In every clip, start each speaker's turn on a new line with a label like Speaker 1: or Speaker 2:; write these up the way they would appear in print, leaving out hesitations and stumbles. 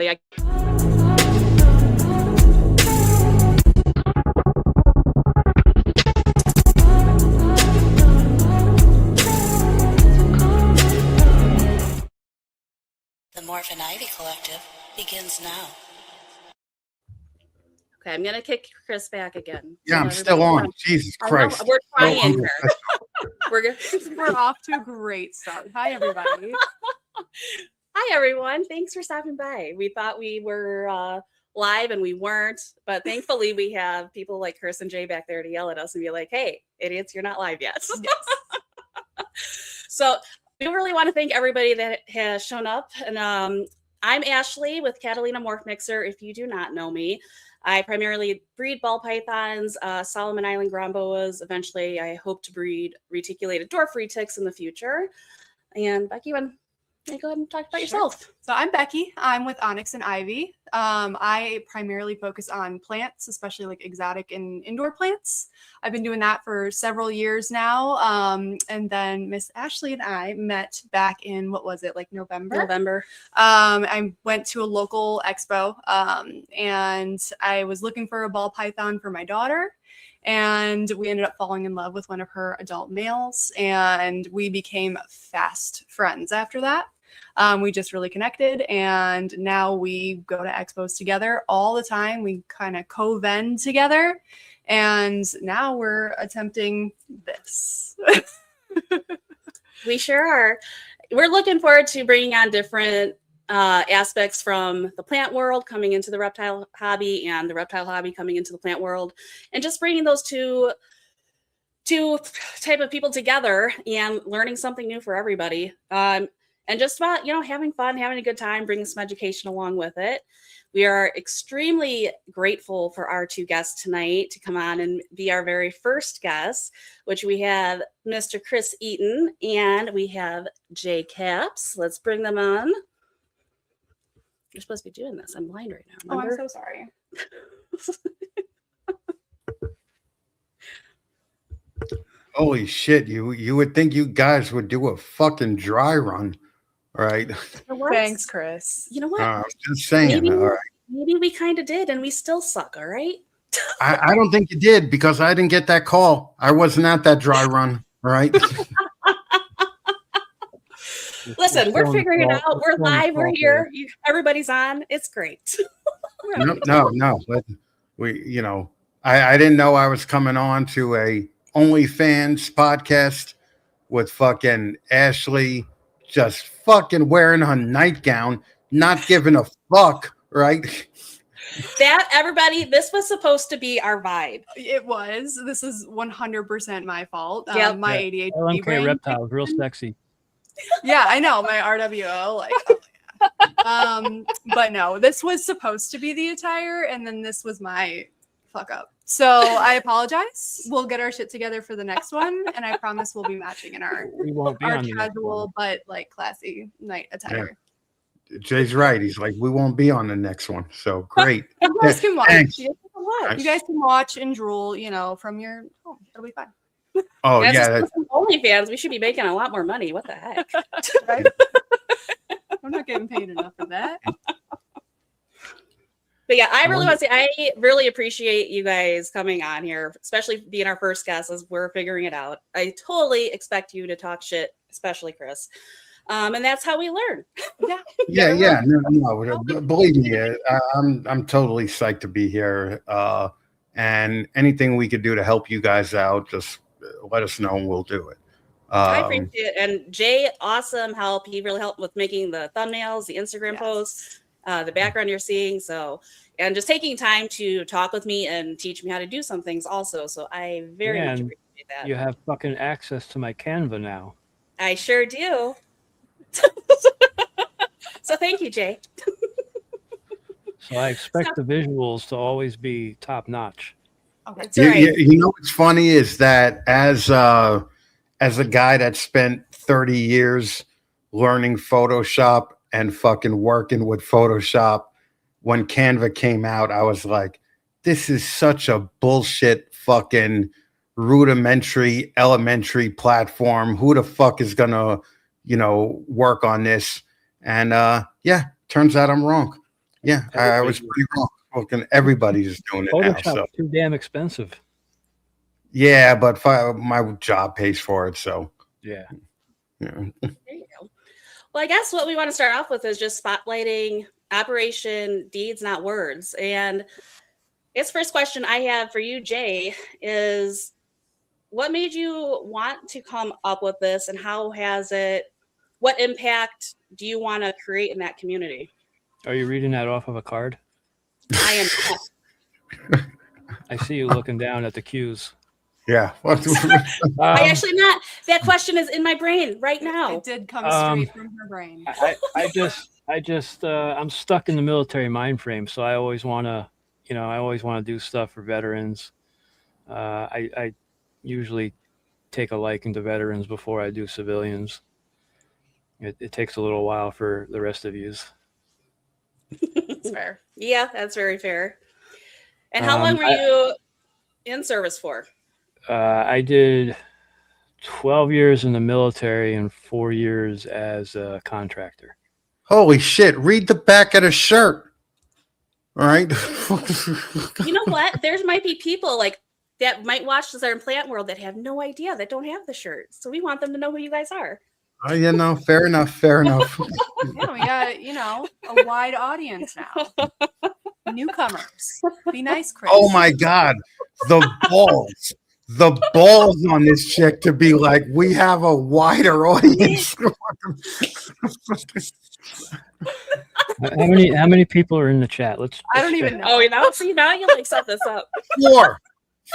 Speaker 1: The Morph and Ivy Collective begins now.
Speaker 2: Okay, I'm gonna kick Chris back again.
Speaker 3: Yeah, I'm still on. Jesus Christ.
Speaker 2: We're trying here.
Speaker 4: We're off to a great start. Hi, everybody.
Speaker 2: Hi, everyone. Thanks for stopping by. We thought we were live and we weren't, but thankfully we have people like Chris and Jay back there to yell at us and be like, hey, idiots, you're not live yet. Yes. So we really want to thank everybody that has shown up. And I'm Ashley with Catalina Morph Mixer. If you do not know me, I primarily breed ball pythons, Solomon Island ground boas. Eventually, I hope to breed reticulated dwarf retics in the future. And Becky, go ahead and talk about yourself.
Speaker 4: So I'm Becky. I'm with Onyx and Ivy. I primarily focus on plants, especially like exotic and indoor plants. I've been doing that for several years now. And then Miss Ashley and I met back in, what was it, like November? I went to a local expo and I was looking for a ball python for my daughter. And we ended up falling in love with one of her adult males, and we became fast friends after that. We just really connected, and now we go to expos together all the time. We kind of co-vend together, and now we're attempting this.
Speaker 2: We sure are. We're looking forward to bringing on different aspects from the plant world coming into the reptile hobby and the reptile hobby coming into the plant world, and just bringing those two type of people together and learning something new for everybody. And just about, having fun, having a good time, bringing some education along with it. We are extremely grateful for our two guests tonight to come on and be our very first guest, which we have Mr. Chris Eaton and we have Jay Kaps. Let's bring them on. You're supposed to be doing this. I'm blind right now. Remember?
Speaker 4: Oh, I'm so sorry.
Speaker 3: Holy shit. You would think you guys would do a fucking dry run, right?
Speaker 4: Thanks, Chris.
Speaker 2: You know what?
Speaker 3: I'm just saying. All right.
Speaker 2: Maybe we kind of did, and we still suck, all right?
Speaker 3: I don't think you did because I didn't get that call. I wasn't at that dry run, all right?
Speaker 2: Listen, we're figuring it out. We're live. We're here. Everybody's on. It's great.
Speaker 3: No. I didn't know I was coming on to a OnlyFans podcast with fucking Ashley just fucking wearing her nightgown, not giving a fuck, right?
Speaker 2: This was supposed to be our vibe.
Speaker 4: It was. This is 100% my fault.
Speaker 2: Yep.
Speaker 4: My ADHD
Speaker 5: LMK
Speaker 4: brain.
Speaker 5: reptiles, real sexy.
Speaker 4: Yeah, I know, my RWO, like, oh my God. But no, this was supposed to be the attire, and then this was my fuck up. So I apologize. We'll get our shit together for the next one, and I promise we'll be matching in our casual but like classy night attire.
Speaker 3: Yeah. Jay's right. He's like, we won't be on the next one. So great.
Speaker 4: You guys can watch.
Speaker 3: Thanks.
Speaker 4: You guys can watch and drool, from your home. It'll be fine.
Speaker 3: Oh, yeah.
Speaker 2: OnlyFans, we should be making a lot more money. What the heck?
Speaker 4: Right? I'm not getting paid enough for that.
Speaker 2: But yeah, I really want to say I really appreciate you guys coming on here, especially being our first guests as we're figuring it out. I totally expect you to talk shit, especially Chris. And that's how we learn.
Speaker 3: Yeah. No. Believe me, I'm totally psyched to be here. And anything we could do to help you guys out, just let us know and we'll do it.
Speaker 2: I appreciate it. And Jay, awesome help. He really helped with making the thumbnails, the Instagram posts, the background you're seeing. So, and just taking time to talk with me and teach me how to do some things also. So I very much appreciate that.
Speaker 5: You have fucking access to my Canva now.
Speaker 2: I sure do. So thank you, Jay.
Speaker 5: So I expect the visuals to always be top notch.
Speaker 4: Okay.
Speaker 3: You know what's funny is that as a guy that spent 30 years learning Photoshop and fucking working with Photoshop, when Canva came out, I was like, this is such a bullshit fucking elementary platform. Who the fuck is gonna, work on this? And turns out I'm wrong. Yeah, I was pretty wrong. Fucking everybody's doing it now.
Speaker 5: Photoshop's
Speaker 3: So
Speaker 5: too damn expensive.
Speaker 3: yeah, but my job pays for it. So
Speaker 5: Yeah.
Speaker 3: yeah.
Speaker 2: There you go. Well, I guess what we want to start off with is just spotlighting Operation Deeds, Not Words. And I guess first question I have for you, Jay, is what made you want to come up with this, and what impact do you want to create in that community?
Speaker 5: Are you reading that off of a card?
Speaker 2: I am.
Speaker 5: I see you looking down at the cues.
Speaker 3: Yeah.
Speaker 2: I actually not. That question is in my brain right now.
Speaker 4: It did come straight from her brain.
Speaker 5: I'm stuck in the military mind frame, so I always want to do stuff for veterans. I usually take a liking to veterans before I do civilians. It takes a little while for the rest of yous.
Speaker 2: That's fair. Yeah, that's very fair. And how long were you in service for?
Speaker 5: I did 12 years in the military and 4 years as a contractor.
Speaker 3: Holy shit! Read the back of the shirt. All right.
Speaker 2: You know what? There might be people like that might watch this in Plant World that have no idea, that don't have the shirt. So we want them to know who you guys are.
Speaker 3: Oh, yeah, no, fair enough. Fair enough.
Speaker 4: Yeah, we got, a wide audience now. Newcomers. Be nice, Chris.
Speaker 3: Oh my God. The balls on this chick to be like, we have a wider audience.
Speaker 5: How many people are in the chat?
Speaker 4: I don't even know.
Speaker 2: Oh, see, now you like set this up.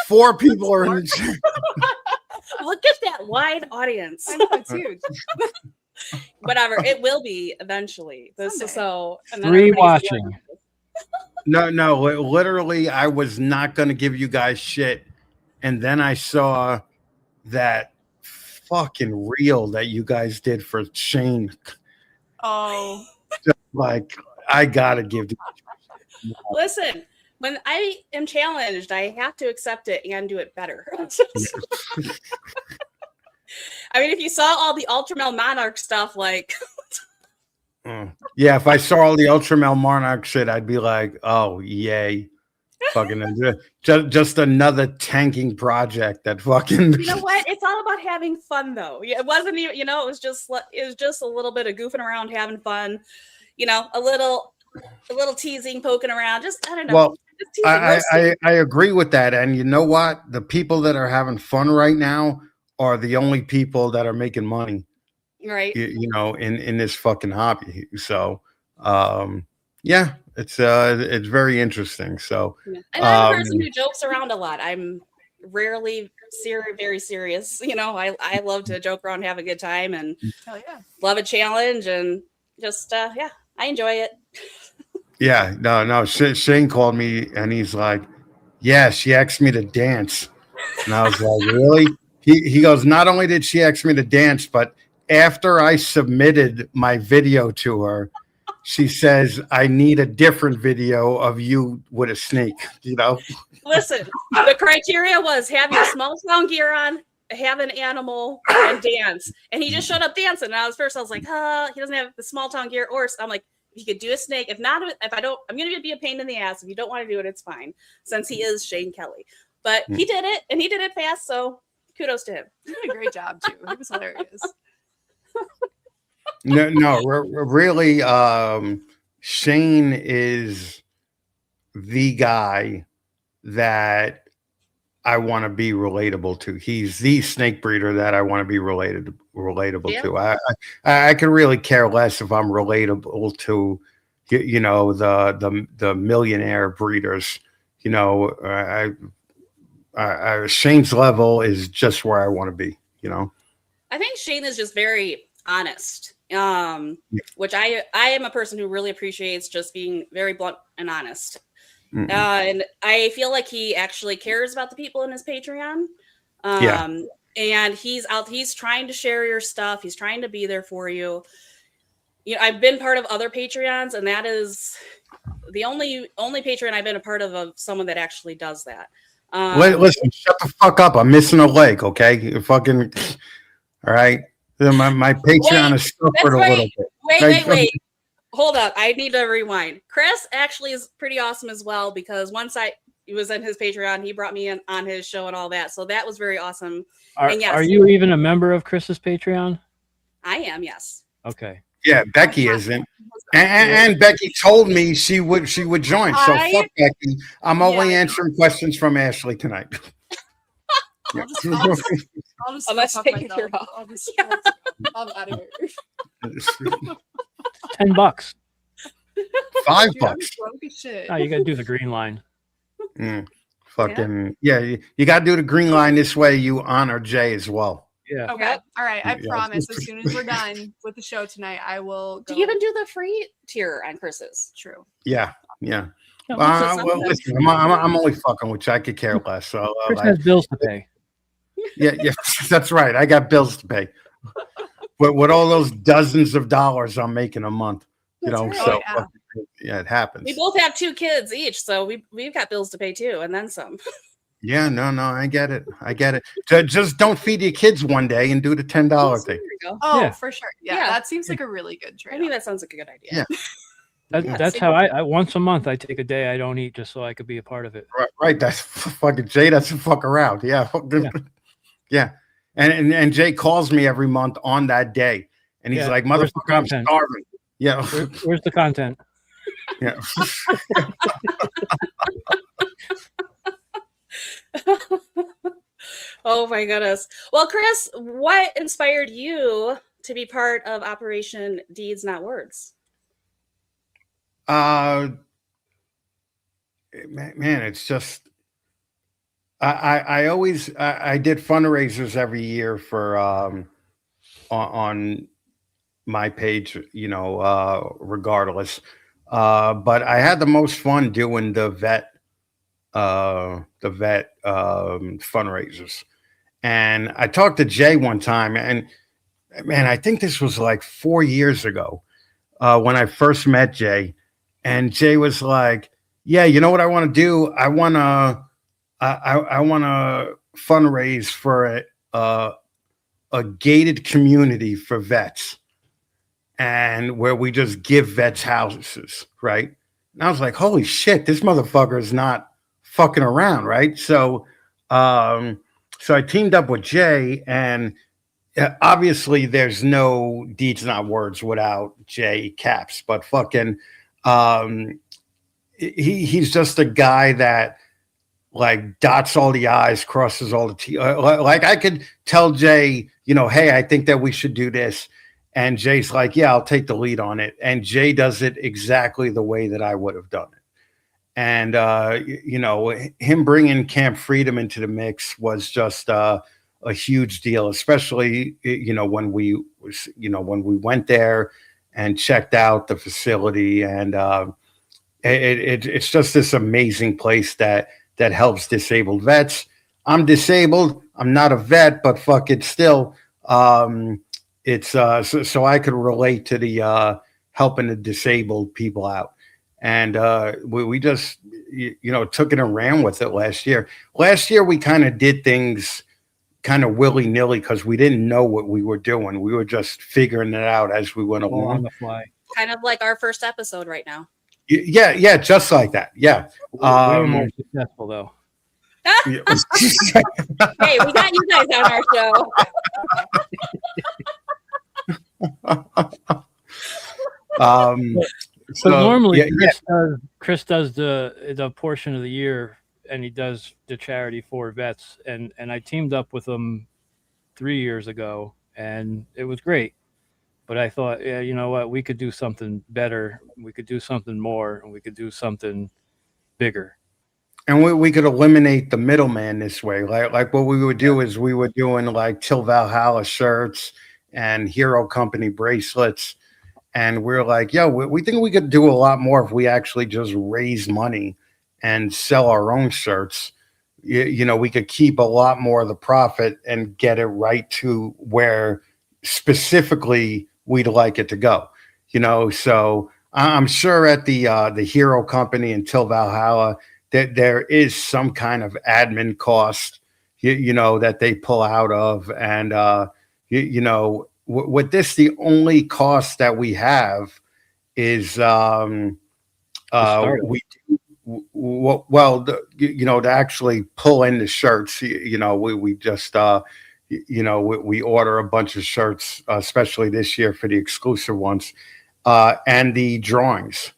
Speaker 3: Four people are in the chat.
Speaker 2: Look at that wide audience.
Speaker 4: I know, it's huge.
Speaker 2: Whatever, it will be eventually. This is so. And then
Speaker 5: 3
Speaker 2: everybody's
Speaker 5: watching.
Speaker 3: No, literally, I was not going to give you guys shit. And then I saw that fucking reel that you guys did for Shane.
Speaker 4: Oh.
Speaker 3: Like, I got to give you.
Speaker 2: Listen, when I am challenged, I have to accept it and do it better. I mean, if you saw all the Ultramel Monarch stuff, like...
Speaker 3: Yeah, if I saw all the Ultramel Monarch shit, I'd be like, oh, yay. Fucking just another tanking project that fucking...
Speaker 2: You know what? It's all about having fun, though. It wasn't even, it was just a little bit of goofing around, having fun. A little teasing, poking around. Just, I don't know.
Speaker 3: Well,
Speaker 2: just teasing.
Speaker 3: I agree with that. And you know what? The people that are having fun right now are the only people that are making money.
Speaker 2: Right.
Speaker 3: In this fucking hobby. So, yeah, it's very interesting. So,
Speaker 2: yeah. And I'm a person who jokes around a lot. I'm rarely very serious. I love to joke around, have a good time, and love a challenge, and just I enjoy it.
Speaker 3: Yeah, no. Shane called me and he's like, "Yeah, she asked me to dance," and I was like, "Really?" He goes, "Not only did she ask me to dance, but after I submitted my video to her, she says, I need a different video of you with a snake,"
Speaker 2: Listen, the criteria was have your small town gear on, have an animal, and dance. And he just showed up dancing. And I was like, he doesn't have the small town gear. Or I'm like, if you could do a snake, if not, if I don't, I'm going to be a pain in the ass. If you don't want to do it, it's fine. Since he is Shane Kelly. But he did it, and he did it fast. So kudos to him.
Speaker 4: He did a great job, too. He was hilarious.
Speaker 3: No, really, Shane is the guy that I want to be relatable to. He's the snake breeder that I want to be relatable to. I could really care less if I'm relatable to, the millionaire breeders. Shane's level is just where I want to be.
Speaker 2: I think Shane is just very honest, which I am a person who really appreciates just being very blunt and honest. Mm-hmm. And I feel like he actually cares about the people in his Patreon. And he's trying to share your stuff. He's trying to be there for you. I've been part of other Patreons, and that is the only Patreon I've been a part of someone that actually does that.
Speaker 3: Listen, shut the fuck up. I'm missing a leg, okay? You fucking, all right? My Patreon is suffered a little bit.
Speaker 2: Wait. hold up. I need to rewind. Chris actually is pretty awesome as well because once he was in his Patreon, he brought me in on his show and all that. So that was very awesome. And yes,
Speaker 5: Are you even a member of Chris's Patreon?
Speaker 2: I am, yes.
Speaker 5: Okay.
Speaker 3: Yeah, Becky isn't. And Becky told me she would join. So fuck Becky. I'm only answering questions from Ashley tonight.
Speaker 4: I'll just
Speaker 2: Unless
Speaker 4: fuck
Speaker 2: taking
Speaker 4: myself.
Speaker 2: her off.
Speaker 4: I'm out of here.
Speaker 5: $10.
Speaker 3: $5.
Speaker 4: Dude, I'm broke as shit.
Speaker 5: Oh, you got to do the green line.
Speaker 3: Fucking you got to do the green line this way. You honor Jay as well.
Speaker 5: Yeah.
Speaker 4: Okay. All right. I
Speaker 3: Yeah.
Speaker 4: promise as soon as we're done with the show tonight, I will go.
Speaker 2: Do you even do the free tier on Chris's?
Speaker 4: True.
Speaker 3: Yeah.
Speaker 5: Yeah,
Speaker 3: Well, listen, I'm only fucking with you. I could care less. So
Speaker 5: Chris has bills to pay.
Speaker 3: yeah, that's right. I got bills to pay. But with all those dozens of dollars I'm making a month, you know,
Speaker 2: right.
Speaker 3: so
Speaker 4: Oh,
Speaker 3: yeah, it happens.
Speaker 2: We both have 2 kids each, so we've got bills to pay too, and then some.
Speaker 3: Yeah, no, I get it. Just don't feed your kids one day and do the $10 thing.
Speaker 2: There we go.
Speaker 4: Oh,
Speaker 5: Yeah.
Speaker 4: for sure. Yeah,
Speaker 2: Yeah.
Speaker 4: that seems like a really good
Speaker 2: I
Speaker 4: trade.
Speaker 2: think that sounds like a good idea.
Speaker 3: Yeah.
Speaker 5: That's how I once a month I take a day I don't eat just so I could be a part of it.
Speaker 3: Right. That's fucking Jay. That's a fuck around. Yeah. Yeah. And Jay calls me every month on that day, and he's
Speaker 5: Yeah,
Speaker 3: like,
Speaker 5: where's the
Speaker 3: "Motherfucker, I'm
Speaker 5: content?
Speaker 3: starving." Yeah.
Speaker 5: Where's the content?
Speaker 3: Yeah.
Speaker 2: Oh my goodness. Well, Chris, what inspired you to be part of Operation Deeds Not Words?
Speaker 3: Man, it's just I always I did fundraisers every year for on my page, you know, regardless. But I had the most fun doing the vet fundraisers. And I talked to Jay one time, and man, I think this was like 4 years ago when I first met Jay. And Jay was like, "Yeah, you know what I want to do? I want to fundraise for a gated community for vets, and where we just give vets houses, right?" And I was like, "Holy shit, this motherfucker is not fucking around, right?" So I teamed up with Jay, and obviously there's no Deeds Not Words without Jay Kaps, but fucking he's just a guy that like dots all the I's, crosses all the T's. Like I could tell Jay, you know, "Hey, I think that we should do this." And Jay's like, "Yeah, I'll take the lead on it." And Jay does it exactly the way that I would have done it. And, you know, him bringing Camp Freedom into the mix was just a huge deal, especially, you know, when we went there and checked out the facility. And it's just this amazing place that helps disabled vets. I'm disabled. I'm not a vet, but fuck it still. It's so I could relate to the helping the disabled people out. And we just, you know, took it and ran with it last year. Last year, we kind of did things kind of willy-nilly because we didn't know what we were doing. We were just figuring it out as we went
Speaker 5: All on
Speaker 3: along.
Speaker 5: the fly.
Speaker 2: Kind of like our first episode right now.
Speaker 3: Yeah, just like that. Yeah.
Speaker 5: Way more successful though.
Speaker 2: Hey, we got you guys on our show.
Speaker 5: So normally Chris does the portion of the year, and he does the charity for vets, and I teamed up with him 3 years ago, and it was great. But I thought, yeah, you know what, we could do something better, we could do something more, and we could do something bigger.
Speaker 3: And we could eliminate the middleman this way. Like what we would do is we were doing like Till Valhalla shirts and Hero Company bracelets. And we're like, yo, we think we could do a lot more if we actually just raise money and sell our own shirts. You know, we could keep a lot more of the profit and get it right to where specifically we'd like it to go. You know, so I'm sure at the Hero Company and Till Valhalla that there is some kind of admin cost, you know, that they pull out of. And, you know, with this, the only cost that we have is
Speaker 5: start it.
Speaker 3: we well to actually pull in the shirts. We just we order a bunch of shirts, especially this year for the exclusive ones, and the drawings.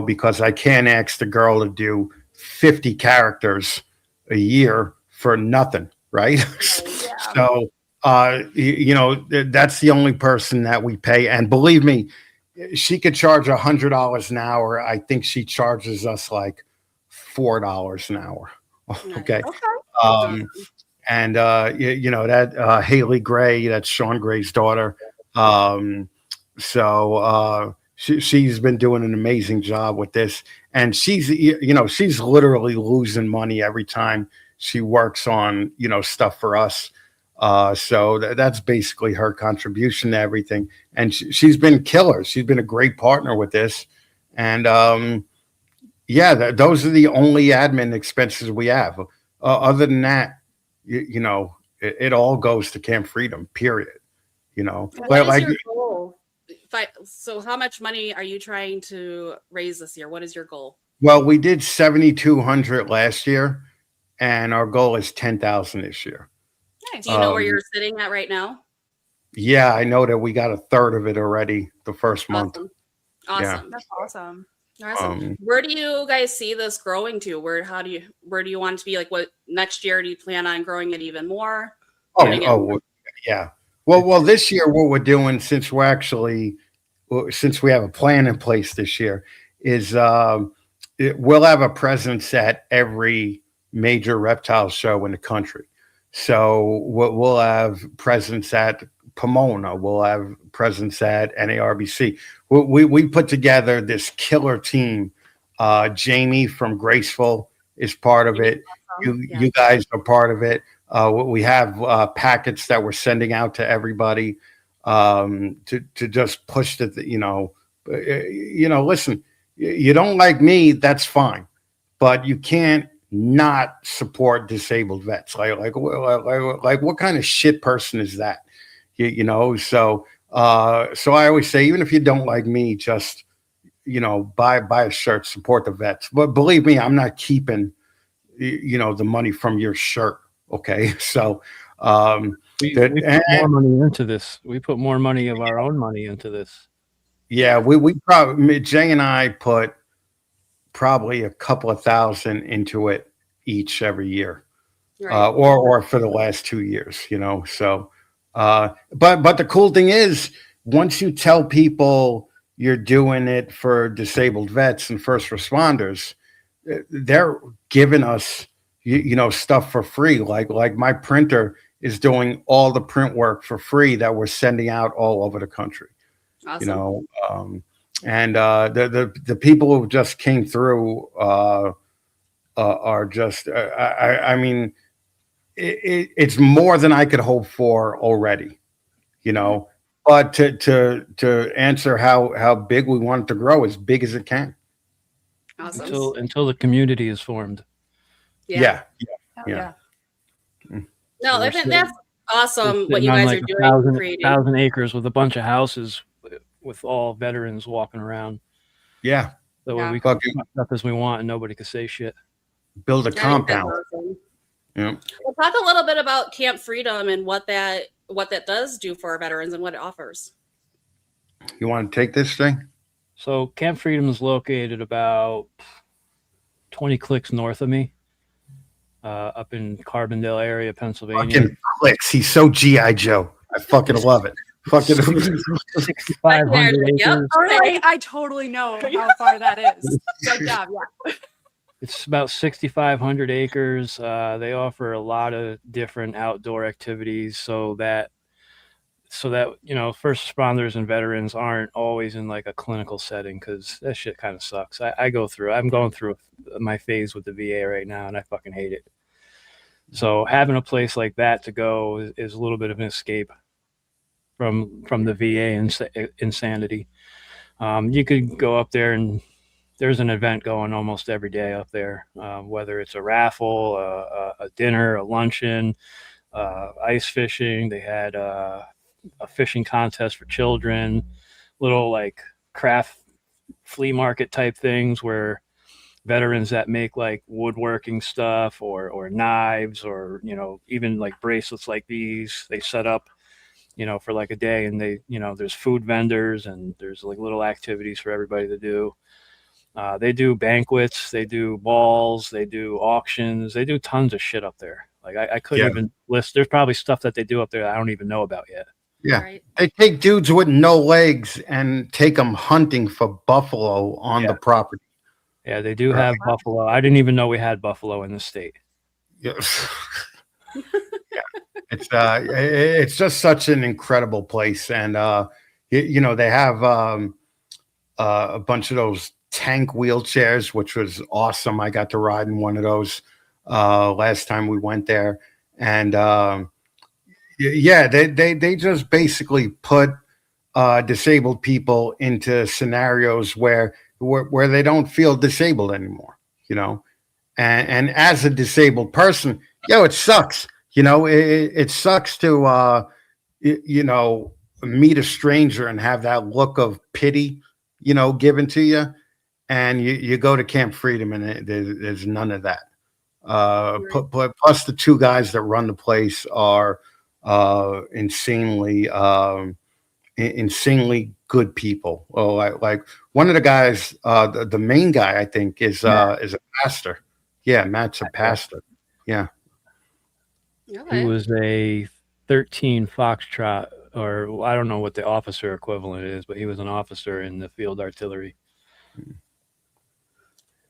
Speaker 3: Because I can't ask the girl to do 50 characters a year for nothing, right?
Speaker 2: Yeah.
Speaker 3: So, that's the only person that we pay. And believe me, she could charge $100 an hour. I think she charges us like $4 an hour. Okay.
Speaker 2: Okay.
Speaker 3: Um, and that Haley Gray, that's Sean Gray's daughter. She's been doing an amazing job with this, and she's literally losing money every time she works on stuff for us. That's basically her contribution to everything, and she's been killer. She's been a great partner with this, and those are the only admin expenses we have. Other than that, it all goes to Camp Freedom. Period.
Speaker 2: What is your goal? So how much money are you trying to raise this year? What is your goal?
Speaker 3: Well, we did 7,200 last year, and our goal is 10,000 this year.
Speaker 2: Nice. Do you know where you're sitting at right now?
Speaker 3: Yeah, I know that we got a third of it already the first month.
Speaker 2: Awesome.
Speaker 3: Yeah.
Speaker 4: That's awesome.
Speaker 2: Awesome. Where do you guys see this growing to? Where do you want it to be? Like, what next year do you plan on growing it even more?
Speaker 3: Yeah. Well, this year what we're doing, since we have a plan in place this year, is we'll have a presence at every major reptile show in the country. So we'll have presence at Pomona. We'll have presence at NARBC. We put together this killer team. Jamie from Graceful is part of it. You guys are part of it. We have packets that we're sending out to everybody to just push listen, you don't like me, that's fine, but you can't not support disabled vets. Like what kind of shit person is that? So I always say, even if you don't like me, just buy a shirt, support the vets. But believe me, I'm not keeping the money from your shirt. Okay, so
Speaker 5: we put more money into this. We put more money of our own money into this.
Speaker 3: Yeah, we probably, Jay and I put probably a couple of thousand into it each every year, right. or for the last 2 years. So but the cool thing is, once you tell people you're doing it for disabled vets and first responders, they're giving us stuff for free. Like my printer is doing all the print work for free that we're sending out all over the country. Awesome. And the people who just came through are just I mean, it's more than I could hope for already. But to answer how big we want it to grow, as big as it can.
Speaker 2: Awesome.
Speaker 5: Until the community is formed.
Speaker 3: Yeah.
Speaker 2: No, that's awesome. What you guys are doing,
Speaker 5: 1,000 acres with a bunch of houses with all veterans walking around.
Speaker 3: Yeah.
Speaker 5: So we can do stuff as we want and nobody can say shit.
Speaker 3: Build a compound.
Speaker 2: Awesome.
Speaker 3: Yeah.
Speaker 2: We'll talk a little bit about Camp Freedom and what that does do for our veterans and what it offers.
Speaker 3: You want to take this thing?
Speaker 5: So Camp Freedom is located about 20 clicks north of me, up in Carbondale area, Pennsylvania.
Speaker 3: Fucking clicks. He's so G.I. Joe. I fucking love it. Fucking
Speaker 5: 6,500 acres.
Speaker 4: I totally know how far that is. Good job, yeah.
Speaker 5: It's about 6,500 acres. They offer a lot of different outdoor activities so that first responders and veterans aren't always in like a clinical setting, because that shit kind of sucks. I'm going through my phase with the VA right now, and I fucking hate it. So having a place like that to go is a little bit of an escape from the VA insanity. You could go up there, and there's an event going almost every day up there, whether it's a raffle, a dinner, a luncheon, ice fishing. They had a fishing contest for children, little like craft flea market type things where veterans that make like woodworking stuff or knives or, you know, even like bracelets like these, they set up, you know, for like a day, and they, you know, there's food vendors and there's like little activities for everybody to do. They do banquets, they do balls, they do auctions, they do tons of shit up there. Like I couldn't
Speaker 3: Yeah.
Speaker 5: even list. There's probably stuff that they do up there that I don't even know about yet.
Speaker 3: Yeah.
Speaker 2: Right.
Speaker 3: They take dudes with no legs and take them hunting for buffalo on
Speaker 5: Yeah.
Speaker 3: the property.
Speaker 5: Yeah, they do have buffalo. I didn't even know we had buffalo in the state.
Speaker 3: Yeah. It's just such an incredible place, and you know, they have a bunch of those tank wheelchairs, which was awesome. I got to ride in one of those last time we went there, and yeah, they just basically put disabled people into scenarios where they don't feel disabled anymore, you know. And as a disabled person, it sucks. You know, it sucks to you know, meet a stranger and have that look of pity, you know, given to you, and you go to Camp Freedom and there's none of that. Plus the two guys that run the place are insanely good people. Oh, like one of the guys, the main guy, I think is a pastor. Yeah, Matt's a pastor. Yeah.
Speaker 5: He
Speaker 2: Okay.
Speaker 5: was a 13 Foxtrot, or I don't know what the officer equivalent is, but he was an officer in the field artillery.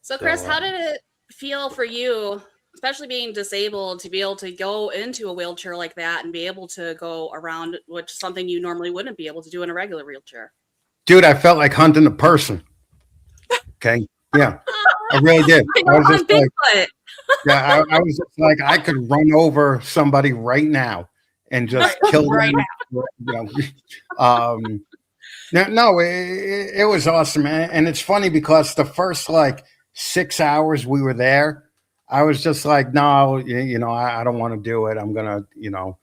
Speaker 2: So, Chris,
Speaker 5: So,
Speaker 2: how did it feel for you, especially being disabled, to be able to go into a wheelchair like that and be able to go around, which is something you normally wouldn't be able to do in a regular wheelchair?
Speaker 3: Dude, I felt like hunting a person. Okay. Yeah. I really did. I was just like,
Speaker 2: Bigfoot.
Speaker 3: yeah, I was just like, I could run over somebody right now and just kill
Speaker 4: Right
Speaker 3: them. You know. No, it was awesome, man. And it's funny because the first like 6 hours we were there, I was just like, no, you know, I don't want to do it. I'm gonna, you know,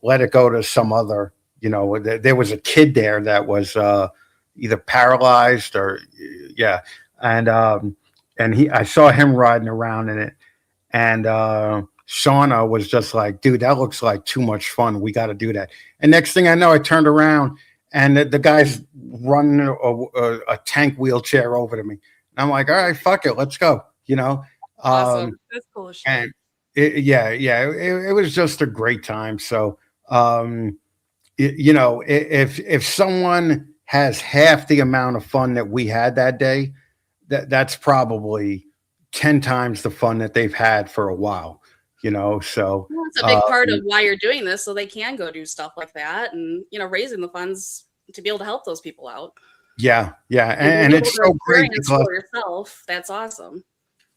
Speaker 3: let it go to some other. You know, there was a kid there that was either paralyzed or yeah, and I saw him riding around in it, and Shauna was just like, dude, that looks like too much fun. We got to do that. And next thing I know, I turned around and the guy's running a tank wheelchair over to me. And I'm like, all right, fuck it, let's go. You know,
Speaker 2: Awesome.
Speaker 4: That's cool as shit.
Speaker 3: and it was just a great time. So, you know, if someone has half the amount of fun that we had that day, that's probably 10 times the fun that they've had for a while, you know. So
Speaker 2: Well, it's a big part of why you're doing this, so they can go do stuff like that, and you know, raising the funds to be able to help those people out.
Speaker 3: yeah, and
Speaker 2: being
Speaker 3: it's
Speaker 2: able to
Speaker 3: so great
Speaker 2: experience
Speaker 3: because
Speaker 2: for yourself, that's awesome.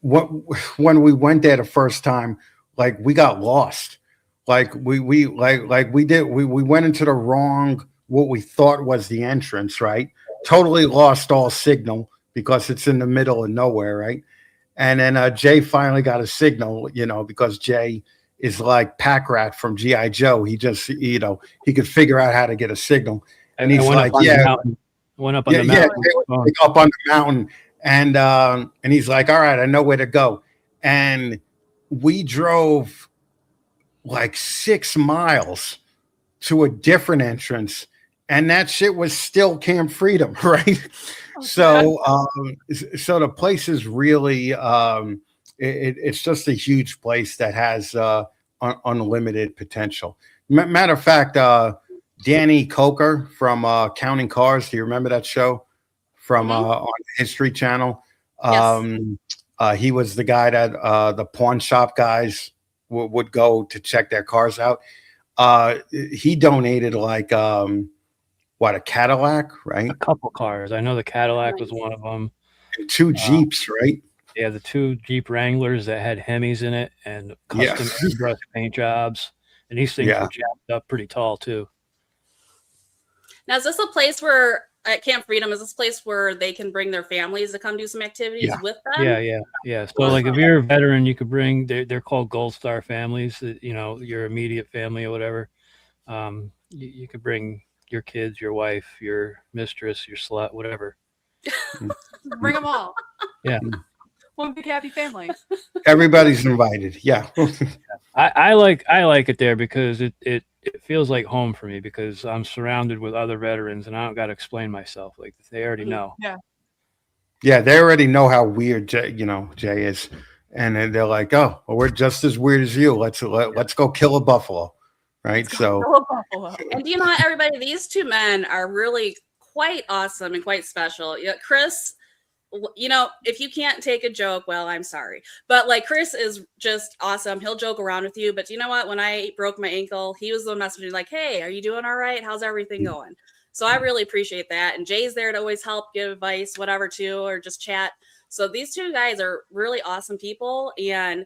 Speaker 3: when we went there the first time, like we got lost. Like we went into the wrong, what we thought was the entrance, right? Totally lost all signal because it's in the middle of nowhere, right? And then Jay finally got a signal, you know, because Jay is like Pack Rat from G.I. Joe. He just, you know, he could figure out how to get a signal. And he's like,
Speaker 5: went up on the mountain.
Speaker 3: Up on the mountain. And he's like, all right, I know where to go. And we drove like 6 miles to a different entrance, and that shit was still Camp Freedom, right? So the place is really it's just a huge place that has unlimited potential. Matter of fact, Danny Coker from Counting Cars, do you remember that show from on History Channel?
Speaker 2: Yes.
Speaker 3: He was the guy that the pawn shop guys would go to check their cars out. He donated like a Cadillac, right?
Speaker 5: A couple cars. I know the Cadillac was one of them.
Speaker 3: 2 Jeeps, right?
Speaker 5: Yeah, the 2 Jeep Wranglers that had Hemis in it and custom airbrush paint jobs. And these things were jacked up pretty tall too.
Speaker 2: Now, is this a place where at Camp Freedom, is this a place where they can bring their families to come do some activities with them?
Speaker 5: Yeah. So like if you're a veteran, you could bring, they're called Gold Star families, you know, your immediate family or whatever. You could bring your kids, your wife, your mistress, your slut, whatever.
Speaker 4: Bring them all.
Speaker 5: Yeah.
Speaker 4: One big happy family.
Speaker 3: Everybody's invited. Yeah.
Speaker 5: I like it there because it feels like home for me because I'm surrounded with other veterans and I don't got to explain myself. Like they already know.
Speaker 4: Yeah.
Speaker 3: Yeah, they already know how weird Jay is, and then they're like, "Oh, well, we're just as weird as you. Let's go kill a buffalo." Right? So
Speaker 2: And do you know what, everybody? These two men are really quite awesome and quite special. Yeah, Chris, you know, if you can't take a joke, well, I'm sorry. But like Chris is just awesome. He'll joke around with you. But do you know what? When I broke my ankle, he was the one messaging like, "Hey, are you doing all right? How's everything going?" So I really appreciate that. And Jay's there to always help, give advice, whatever, too, or just chat. So these two guys are really awesome people. And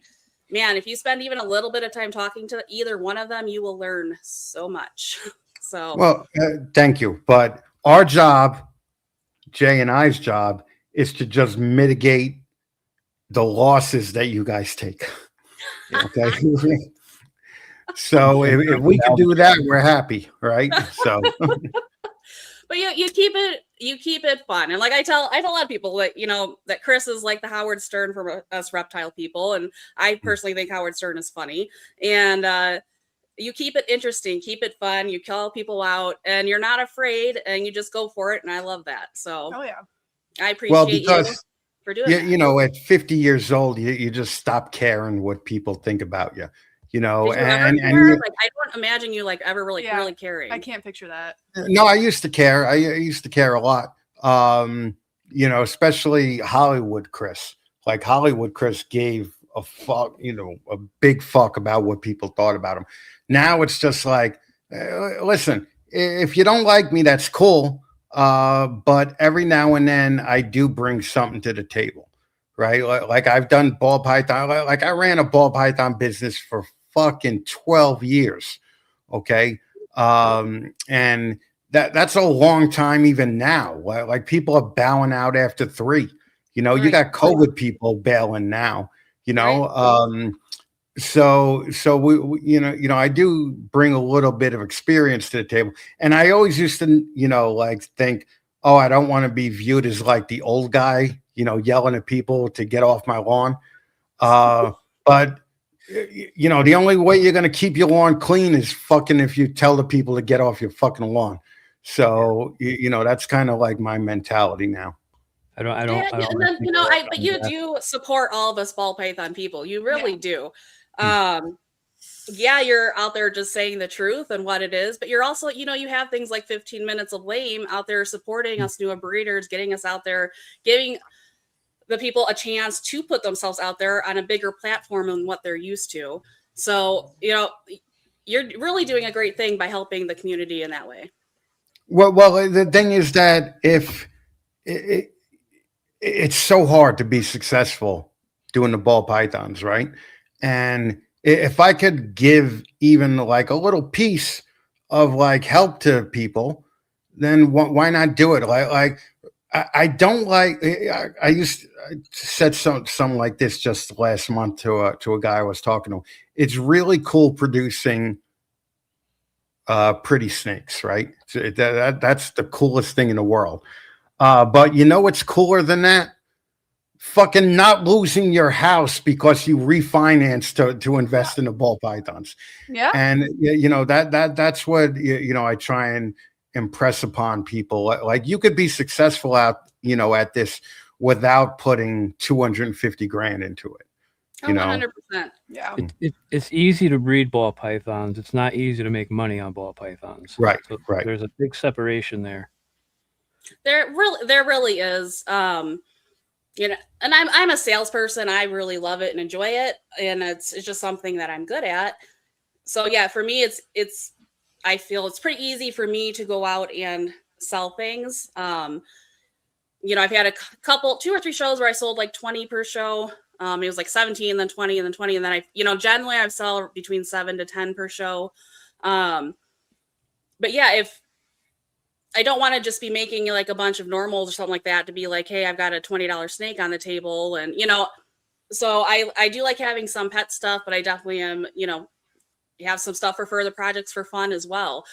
Speaker 2: man, if you spend even a little bit of time talking to either one of them, you will learn so much. So,
Speaker 3: well, thank you. But our job, Jay and I's job, is to just mitigate the losses that you guys take. Okay. So if we can do that, we're happy, right? So,
Speaker 2: but you keep it fun. And like I tell a lot of people that, you know, that Chris is like the Howard Stern for us reptile people. And I personally think Howard Stern is funny. And you keep it interesting, keep it fun. You call people out and you're not afraid and you just go for it. And I love that. So
Speaker 4: Oh yeah.
Speaker 2: I appreciate you for doing that.
Speaker 3: you know, at 50 years old, you just stop caring what people think about you. You know,
Speaker 2: Did you ever care? Like, I don't imagine you like ever really caring.
Speaker 4: I can't picture that.
Speaker 3: No, I used to care. I used to care a lot. You know, especially Hollywood Chris. Like Hollywood Chris gave a fuck, you know, a big fuck about what people thought about him. Now it's just like, listen, if you don't like me, that's cool. But every now and then I do bring something to the table, right? Like I've done ball python. Like I ran a ball python business for fucking 12 years. Okay. And that's a long time even now. Like people are bowing out after 3. You know, you got COVID people bailing now, you know. So we you know, I do bring a little bit of experience to the table. And I always used to, you know, like think, oh, I don't want to be viewed as like the old guy, you know, yelling at people to get off my lawn. But you know, the only way you're going to keep your lawn clean is fucking if you tell the people to get off your fucking lawn. So, you know, that's kind of like my mentality now.
Speaker 5: I don't.
Speaker 2: And then, you know, but you do support all of us ball python people. You really do. Yeah, you're out there just saying the truth and what it is, but you're also, you know, you have things like 15 Minutes of Lame out there supporting us newer breeders, getting us out there, giving the people a chance to put themselves out there on a bigger platform than what they're used to. So, you know, you're really doing a great thing by helping the community in that way.
Speaker 3: Well, the thing is that if it's so hard to be successful doing the ball pythons, right? And if I could give even like a little piece of like help to people, then why not do it? Like I don't like. I said something like this just last month to a guy I was talking to. It's really cool producing pretty snakes, right? That's the coolest thing in the world. But you know what's cooler than that? Fucking not losing your house because you refinance to invest in the ball pythons.
Speaker 4: Yeah.
Speaker 3: And you know that's what you know I try and impress upon people. Like you could be successful out, you know, at this without putting 250 grand into it. You know,
Speaker 2: 100%.
Speaker 4: Yeah.
Speaker 5: It's easy to breed ball pythons. It's not easy to make money on ball pythons.
Speaker 3: Right.
Speaker 5: So
Speaker 3: Right.
Speaker 5: There's a big separation there.
Speaker 2: There really is. You know, and I'm a salesperson. I really love it and enjoy it, and it's just something that I'm good at. So yeah, for me, it's I feel it's pretty easy for me to go out and sell things. You know, I've had a couple, 2 or 3 shows where I sold like 20 per show. It was like 17, then 20, and then 20, and then I, you know, generally I sell between 7 to 10 per show. But yeah, if I don't want to just be making like a bunch of normals or something like that to be like, hey, I've got a $20 snake on the table. And, you know, so I do like having some pet stuff, but I definitely am, you know, have some stuff for further projects for fun as well.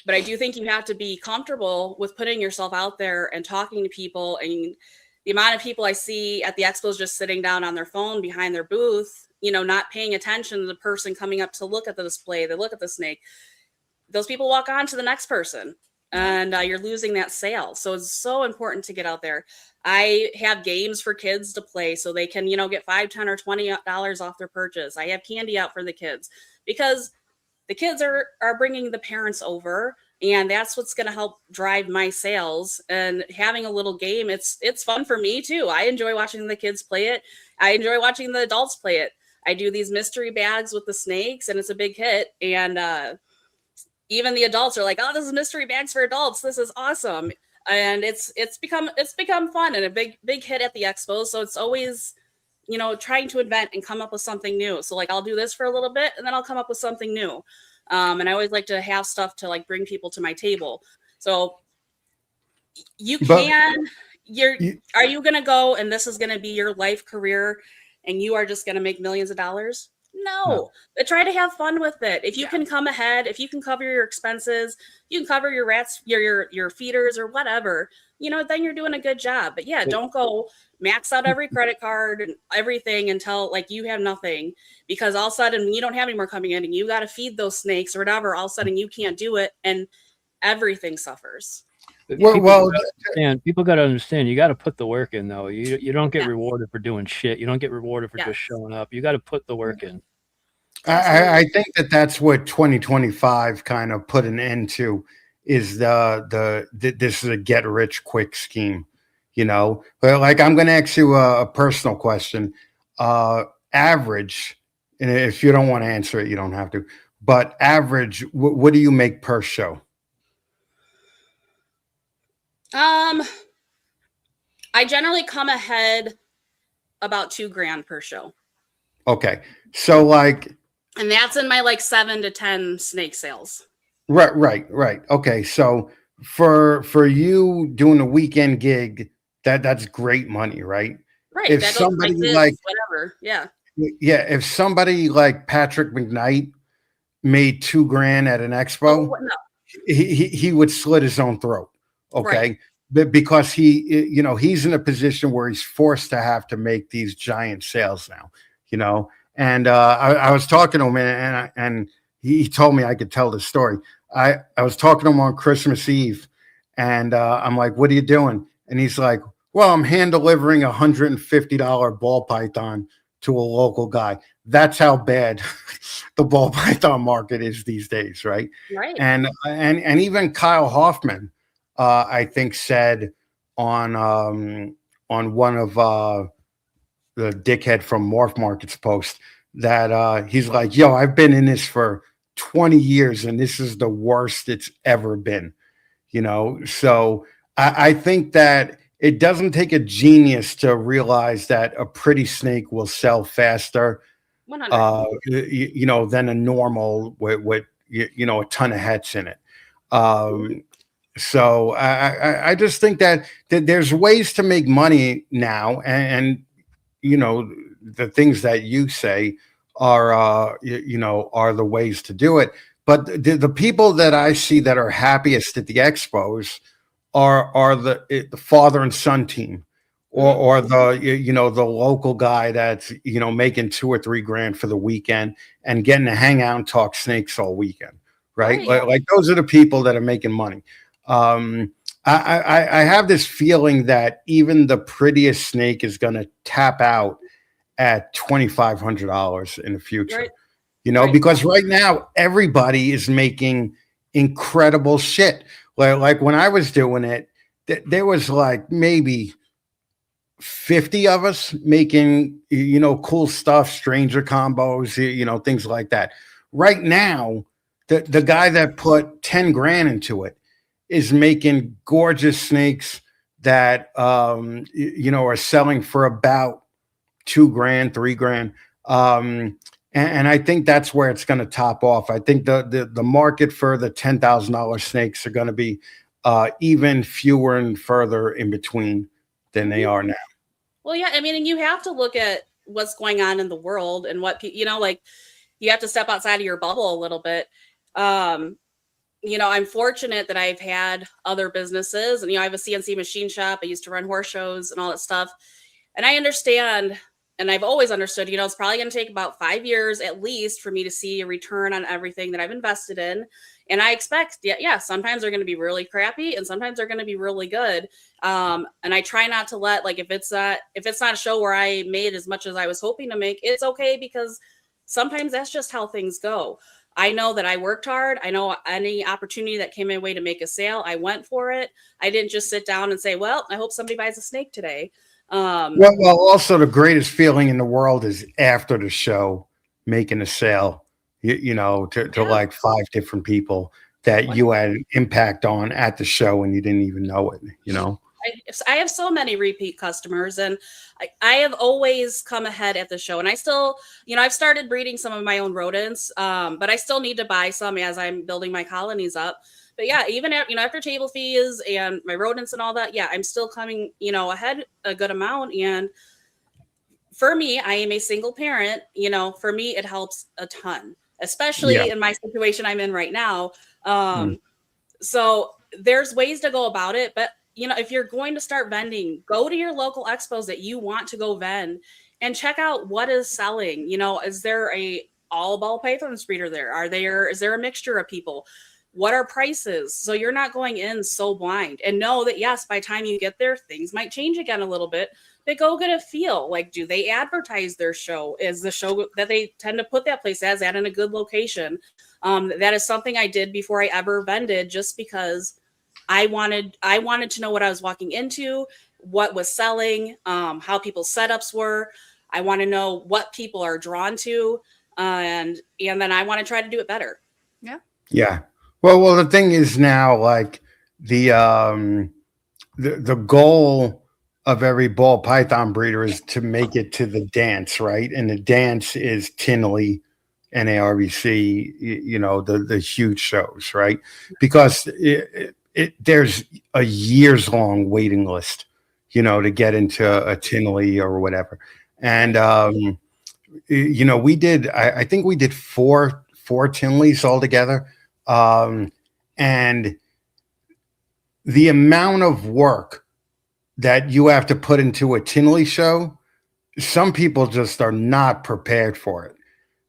Speaker 2: But I do think you have to be comfortable with putting yourself out there and talking to people. And the amount of people I see at the expos just sitting down on their phone behind their booth, you know, not paying attention to the person coming up to look at the display, they look at the snake. Those people walk on to the next person, and you're losing that sale. So it's so important to get out there. I have games for kids to play so they can, you know, get $5, $10, or $20 off their purchase. I have candy out for the kids because the kids are bringing the parents over, and that's what's going to help drive my sales. And having a little game, it's fun for me too. I enjoy watching the kids play it. I enjoy watching the adults play it. I do these mystery bags with the snakes, and it's a big hit. And even the adults are like, "Oh, this is mystery bags for adults. This is awesome." And it's become fun and a big hit at the expo. So it's always, you know, trying to invent and come up with something new. So like I'll do this for a little bit and then I'll come up with something new. And I always like to have stuff to like bring people to my table. So are you going to go and this is going to be your life career and you are just going to make millions of dollars? No. But try to have fun with it. If you can come ahead, if you can cover your expenses, you can cover your rats, your feeders or whatever, you know, then you're doing a good job. But yeah, don't go max out every credit card and everything until like you have nothing, because all of a sudden you don't have any more coming in and you got to feed those snakes or whatever. All of a sudden you can't do it and everything suffers.
Speaker 5: People got to understand, you got to put the work in though. You don't get rewarded for doing shit. You don't get rewarded for just showing up. You got to put the work in.
Speaker 3: I think that's what 2025 kind of put an end to, is this is a get rich quick scheme, you know. But like, I'm going to ask you a personal question. Average, and if you don't want to answer it, you don't have to. But average, what do you make per show?
Speaker 2: I generally come ahead about $2,000 per show.
Speaker 3: Okay. So like,
Speaker 2: and that's in my like 7 to 10 snake sales.
Speaker 3: Right. Okay. So for you doing a weekend gig, that's great money, right?
Speaker 2: Right.
Speaker 3: If somebody like
Speaker 2: whatever. Yeah.
Speaker 3: Yeah. If somebody like Patrick McKnight made $2,000 at an expo, he would slit his own throat. Okay. Right. Because he's in a position where he's forced to have to make these giant sales now, you know. And I was talking to him, and he told me I could tell the story. I was talking to him on Christmas Eve, and I'm like, "What are you doing?" And he's like, "Well, I'm hand delivering a $150 ball python to a local guy." That's how bad the ball python market is these days, right?
Speaker 2: Right.
Speaker 3: And even Kyle Hoffman, I think, said on one of the dickhead from Morph Market's post that he's like, "Yo, I've been in this for 20 years and this is the worst it's ever been," you know. So I think that it doesn't take a genius to realize that a pretty snake will sell faster, you know, than a normal with you know, a ton of hets in it. So I just think that there's ways to make money now, and you know, the things that you say are you know, are the ways to do it. But the people that I see that are happiest at the expos are the father and son team, or the, you know, the local guy that's, you know, making $2 or $3 for the weekend and getting to hang out and talk snakes all weekend, right? Like those are the people that are making money. I have this feeling that even the prettiest snake is going to tap out at $2,500 in the future, right? You know, because right now everybody is making incredible shit. Like when I was doing it, there was like maybe 50 of us making, you know, cool stuff, stranger combos, you know, things like that. Right now, the guy that put $10,000 into it is making gorgeous snakes that you know, are selling for about $2,000, $3,000. And I think that's where it's going to top off. I think the market for the $10,000 snakes are going to be even fewer and further in between than they are now.
Speaker 2: Well, yeah, I mean, and you have to look at what's going on in the world and what, you know, like you have to step outside of your bubble a little bit. I'm fortunate that I've had other businesses, and, I have a CNC machine shop. I used to run horse shows and all that stuff. And I understand, and I've always understood, it's probably going to take about 5 years at least for me to see a return on everything that I've invested in. And I expect, sometimes they're going to be really crappy and sometimes they're going to be really good. And I try not to let, like, if it's not a show where I made as much as I was hoping to make, it's okay, because sometimes that's just how things go. I know that I worked hard. I know any opportunity that came my way to make a sale, I went for it. I didn't just sit down and say, well, I hope somebody buys a snake today.
Speaker 3: Well, also the greatest feeling in the world is after the show making a sale, to like 5 different people that you had an impact on at the show and you didn't even know it,
Speaker 2: I have so many repeat customers, and I have always come ahead at the show. And I still, I've started breeding some of my own rodents, but I still need to buy some as I'm building my colonies up. But even after table fees and my rodents and all that, I'm still coming, ahead a good amount. And for me, I am a single parent. For me, it helps a ton, especially in my situation I'm in right now. So there's ways to go about it, but if you're going to start vending, go to your local expos that you want to go vend and check out what is selling. Is there a all ball python breeder there? Is there a mixture of people? What are prices? So you're not going in so blind, and know that, yes, by the time you get there, things might change again a little bit, but go get a feel. Like, do they advertise their show? Is the show that they tend to put that place at in a good location? That is something I did before I ever vended, just because I wanted to know what I was walking into, what was selling, how people's setups were. I want to know what people are drawn to, and then I want to try to do it better.
Speaker 3: Yeah. Well, the thing is now, like, the goal of every ball python breeder is to make it to the dance, right? And the dance is Tinley, NARBC, the huge shows, right? Because there's a years long waiting list, to get into a Tinley or whatever. And, we did, I think we did four Tinleys altogether. And the amount of work that you have to put into a Tinley show, some people just are not prepared for it.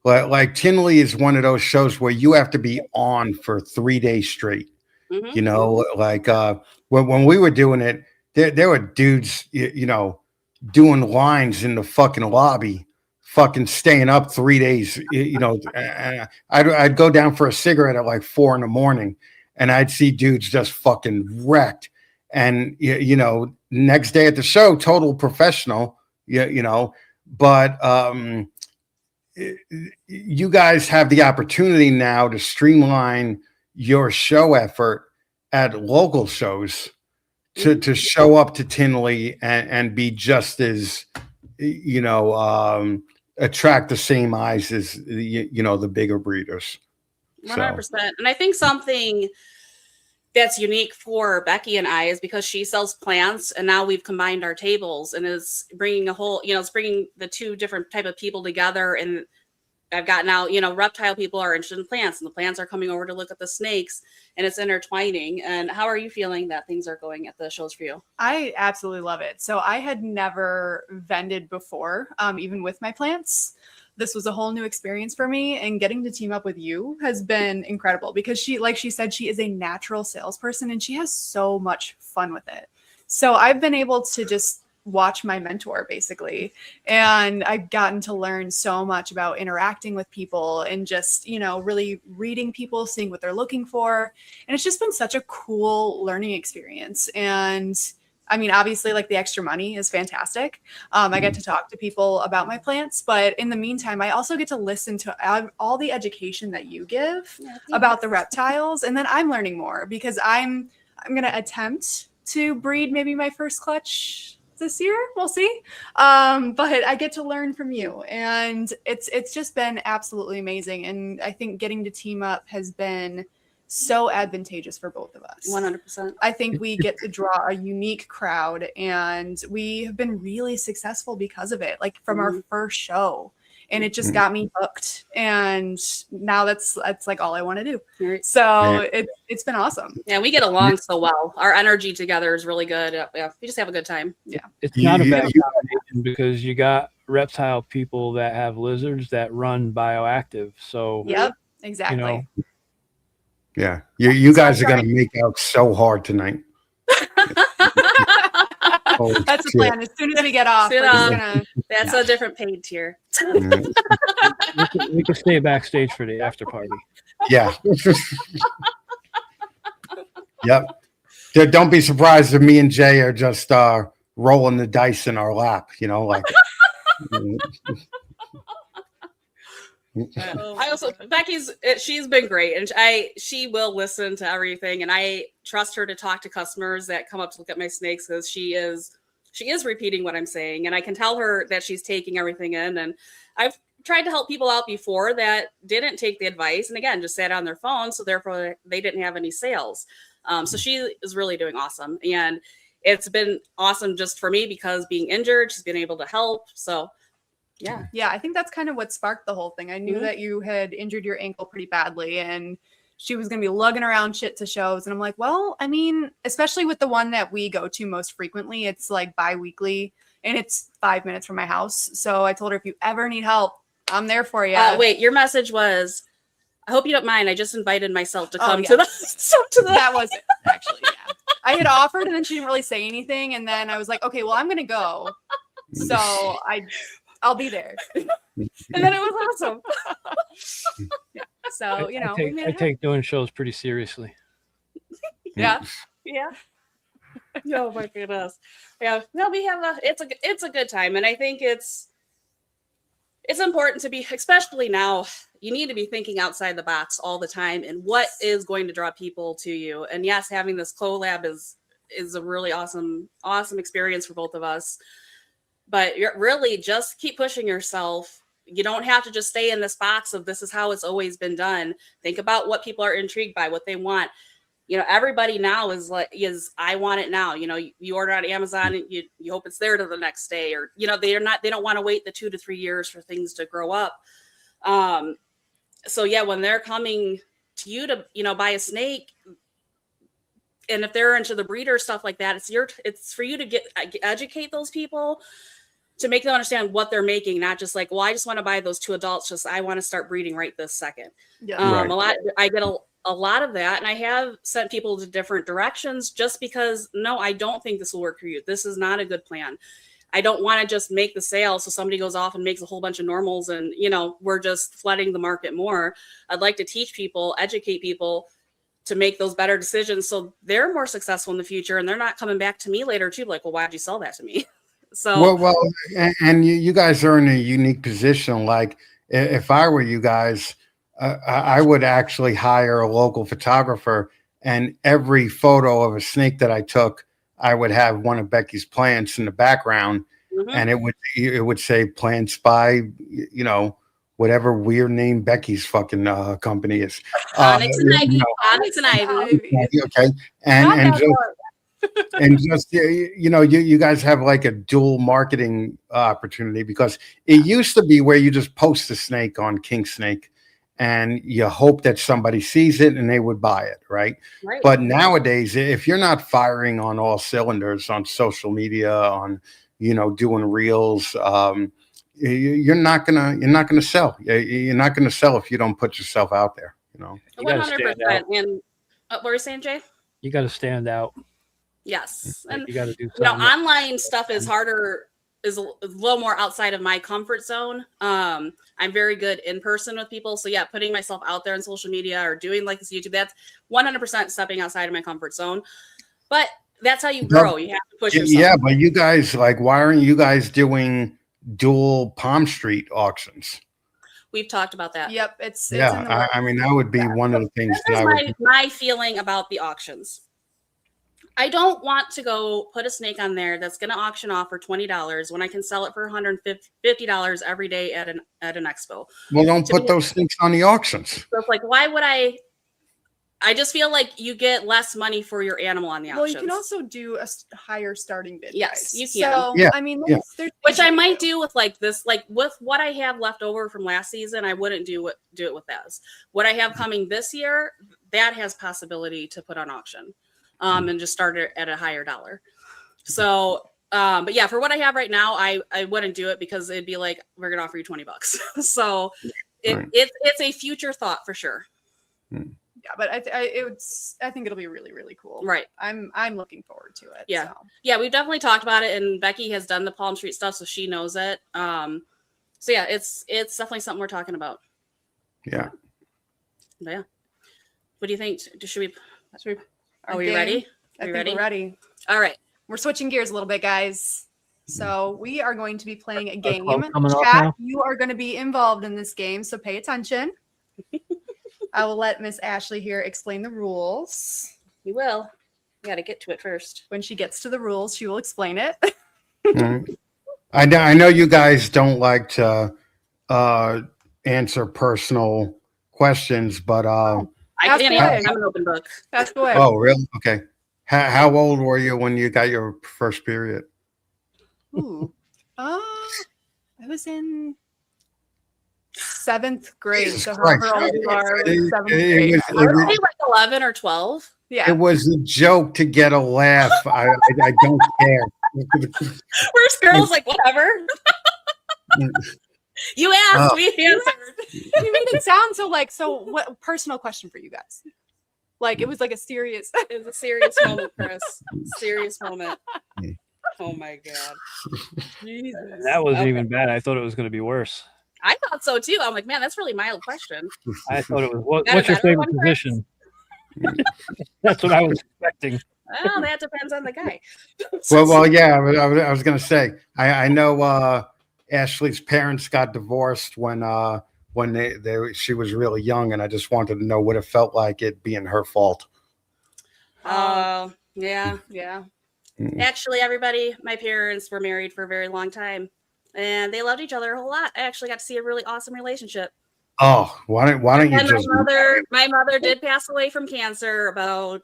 Speaker 3: Like Tinley is one of those shows where you have to be on for 3 days straight. Like when we were doing it, there were dudes, doing lines in the fucking lobby, fucking staying up 3 days. I'd go down for a cigarette at like 4 a.m, and I'd see dudes just fucking wrecked. And next day at the show, total professional. But you guys have the opportunity now to streamline your show effort at local shows to show up to Tinley and be just as, attract the same eyes as, the bigger breeders.
Speaker 2: 100%. And I think something that's unique for Becky and I is because she sells plants, and now we've combined our tables, and is bringing it's bringing the two different type of people together. And I've got now, reptile people are interested in plants, and the plants are coming over to look at the snakes, and it's intertwining. And how are you feeling that things are going at the shows for you?
Speaker 4: I absolutely love it. So I had never vended before, even with my plants. This was a whole new experience for me, and getting to team up with you has been incredible, because she said, she is a natural salesperson and she has so much fun with it. So I've been able to just watch my mentor, basically, and I've gotten to learn so much about interacting with people and just, really reading people, seeing what they're looking for. And it's just been such a cool learning experience. And I mean, obviously, like, the extra money is fantastic. I get to talk to people about my plants, but in the meantime, I also get to listen to all the education that you give about the reptiles. And then I'm learning more, because I'm going to attempt to breed maybe my first clutch this year. We'll see. But I get to learn from you, and it's just been absolutely amazing. And I think getting to team up has been so advantageous for both of us.
Speaker 2: 100%.
Speaker 4: I think we get to draw a unique crowd, and we have been really successful because of it. Like, from our first show, and it just got me hooked. And now that's like all I want to do.
Speaker 2: Right.
Speaker 4: So it's been awesome.
Speaker 2: Yeah, we get along so well. Our energy together is really good. Yeah, we just have a good time.
Speaker 4: Yeah.
Speaker 5: It's not a bad combination because you got reptile people that have lizards that run bioactive. So
Speaker 4: Yep, exactly.
Speaker 5: You know,
Speaker 3: Yeah, you guys are gonna make out so hard tonight.
Speaker 4: That's the plan. As soon as we get off, we're just gonna.
Speaker 2: That's a different paid tier.
Speaker 5: we can stay backstage for the after party.
Speaker 3: Yeah. Yep. Don't be surprised if me and Jay are just rolling the dice in our lap. You know, like.
Speaker 2: I also she's been great, and she will listen to everything, and I trust her to talk to customers that come up to look at my snakes, because she is repeating what I'm saying, and I can tell her that she's taking everything in. And I've tried to help people out before that didn't take the advice, and again just sat on their phone, so therefore they didn't have any sales. So she is really doing awesome, and it's been awesome just for me because being injured, she's been able to help. So yeah,
Speaker 4: I think that's kind of what sparked the whole thing. I knew that you had injured your ankle pretty badly, and she was going to be lugging around shit to shows. And I'm like, well, I mean, especially with the one that we go to most frequently, it's like bi-weekly, and it's 5 minutes from my house. So I told her, if you ever need help, I'm there for you.
Speaker 2: Wait, your message was, I hope you don't mind, I just invited myself to come to the
Speaker 4: That was it, actually. Yeah, I had offered, and then she didn't really say anything, and then I was like, okay, well, I'm going to go. So I'll be there.
Speaker 2: And then it was awesome.
Speaker 4: Yeah. So, you know,
Speaker 5: I take doing shows pretty seriously.
Speaker 2: Yeah. Oh my goodness. Yeah. No, we have it's a good time. And I think it's important to be, especially now, you need to be thinking outside the box all the time and what is going to draw people to you. And yes, having this collab is a really awesome experience for both of us. But you're really just keep pushing yourself. You don't have to just stay in this box of this is how it's always been done. Think about what people are intrigued by, what they want. You know, everybody now is I want it now. You know, you order on Amazon and you hope it's there to the next day, or, you know, they don't want to wait the 2 to 3 years for things to grow up. So yeah, when they're coming to you to, you know, buy a snake, and if they're into the breeder stuff like that, it's for you to educate those people, to make them understand what they're making, not just like, well, I just want to buy those 2 adults. Just I want to start breeding right this second.
Speaker 4: Yeah.
Speaker 2: I get a lot of that, and I have sent people to different directions just because no, I don't think this will work for you. This is not a good plan. I don't want to just make the sale so somebody goes off and makes a whole bunch of normals, and you know we're just flooding the market more. I'd like to teach people, educate people, to make those better decisions so they're more successful in the future, and they're not coming back to me later too like, well, why did you sell that to me? So
Speaker 3: well, and you guys are in a unique position. Like if I were you guys, I would actually hire a local photographer, and every photo of a snake that I took, I would have one of Becky's plants in the background, and it would say Plants by, you know, whatever weird name Becky's fucking company is.
Speaker 2: Onyx and Ivy. Onyx and Ivy.
Speaker 3: Okay, and just you know, you guys have like a dual marketing opportunity, because it used to be where you just post a snake on King Snake and you hope that somebody sees it and they would buy it, right? But nowadays, if you're not firing on all cylinders on social media, on, you know, doing reels, you're not gonna sell. You're not gonna sell if you don't put yourself out there, you know.
Speaker 2: 100%. And what were you saying, Jay?
Speaker 5: You got to stand out.
Speaker 2: Yes. And
Speaker 5: you got to do something.
Speaker 2: You know, online stuff is a little more outside of my comfort zone. I'm very good in person with people. So yeah, putting myself out there on social media or doing like this YouTube, that's 100% stepping outside of my comfort zone. But that's how you grow. You have to push yourself.
Speaker 3: Yeah, but you guys, like, why aren't you guys doing dual Palm Street auctions?
Speaker 2: We've talked about that.
Speaker 4: Yep. It's
Speaker 3: I mean, that would be one of the things that I would.
Speaker 2: My feeling about the auctions. I don't want to go put a snake on there that's going to auction off for $20 when I can sell it for $150 every day at an expo.
Speaker 3: Well, don't put those snakes on the auctions.
Speaker 2: So it's like, why would I I just feel like you get less money for your animal on the
Speaker 4: Well,
Speaker 2: auctions.
Speaker 4: you can also do a higher starting bid.
Speaker 2: Yes,
Speaker 4: price.
Speaker 2: you can.
Speaker 4: So,
Speaker 3: Yeah,
Speaker 4: I mean,
Speaker 3: yeah.
Speaker 4: there's
Speaker 2: Which I
Speaker 4: things you
Speaker 2: might
Speaker 4: can
Speaker 2: do with like this, like with what I have left over from last season. I wouldn't do it with those. What I have coming this year, that has possibility to put on auction, and just start it at a higher dollar. So, but yeah, for what I have right now, I wouldn't do it because it'd be like we're gonna offer you $20. So
Speaker 3: Right.
Speaker 2: it's a future thought for sure.
Speaker 4: Yeah, but I think it'll be really, really cool.
Speaker 2: Right.
Speaker 4: I'm looking forward to it.
Speaker 2: Yeah.
Speaker 4: So.
Speaker 2: Yeah, we've definitely talked about it, and Becky has done the Palm Street stuff, so she knows it. So yeah, it's definitely something we're talking about.
Speaker 3: Yeah.
Speaker 2: But yeah. What do you think? Are we
Speaker 4: game?
Speaker 2: ready?
Speaker 4: I
Speaker 2: Are we
Speaker 4: think
Speaker 2: ready?
Speaker 4: we're ready.
Speaker 2: All right.
Speaker 4: We're switching gears a little bit, guys. So we are going to be playing a game.
Speaker 5: clock coming off
Speaker 4: Chat,
Speaker 5: now?
Speaker 4: you are going to be involved in this game, so pay attention. I will let Miss Ashley here explain the rules.
Speaker 2: We will. We got to get to it first.
Speaker 4: When she gets to the rules, she will explain it.
Speaker 3: Right. I know you guys don't like to answer personal questions, but
Speaker 2: I
Speaker 4: Ask
Speaker 2: can
Speaker 4: away.
Speaker 2: answer. I'm an open book.
Speaker 4: Ask away.
Speaker 3: oh, really? Okay. How old were you when you got your first period?
Speaker 4: Ooh. I was in 7th grade.
Speaker 3: Jesus
Speaker 4: So
Speaker 3: Christ.
Speaker 4: however old you are,
Speaker 3: It-
Speaker 4: 7th
Speaker 3: it
Speaker 4: grade.
Speaker 3: was-
Speaker 2: I would say like 11 or 12.
Speaker 4: Yeah.
Speaker 3: It was a joke to get a laugh. I don't care.
Speaker 2: Where's girls like whatever? You asked,
Speaker 3: Oh.
Speaker 2: we answered.
Speaker 4: You made it sound so what personal question for you guys? Like it was like a serious
Speaker 2: It was a serious moment, Chris. Serious moment. Oh my god. Jesus.
Speaker 5: That wasn't
Speaker 2: Okay.
Speaker 5: even bad. I thought it was going to be worse.
Speaker 2: I thought so too. I'm like, man, that's really mild question.
Speaker 5: I thought it was.
Speaker 2: Got a
Speaker 5: What's your
Speaker 2: better
Speaker 5: favorite
Speaker 2: one, Chris?
Speaker 5: position? That's what I was expecting.
Speaker 2: Well, that depends on the guy.
Speaker 3: Well, yeah. I was going to say. I know Ashley's parents got divorced when she was really young, and I just wanted to know what it felt like it being her fault.
Speaker 2: Yeah.
Speaker 3: Mm.
Speaker 2: Actually, everybody, my parents were married for a very long time, and they loved each other a whole lot. I actually got to see a really awesome relationship.
Speaker 3: Oh, why don't you
Speaker 2: And
Speaker 3: just?
Speaker 2: my mother did pass away from cancer about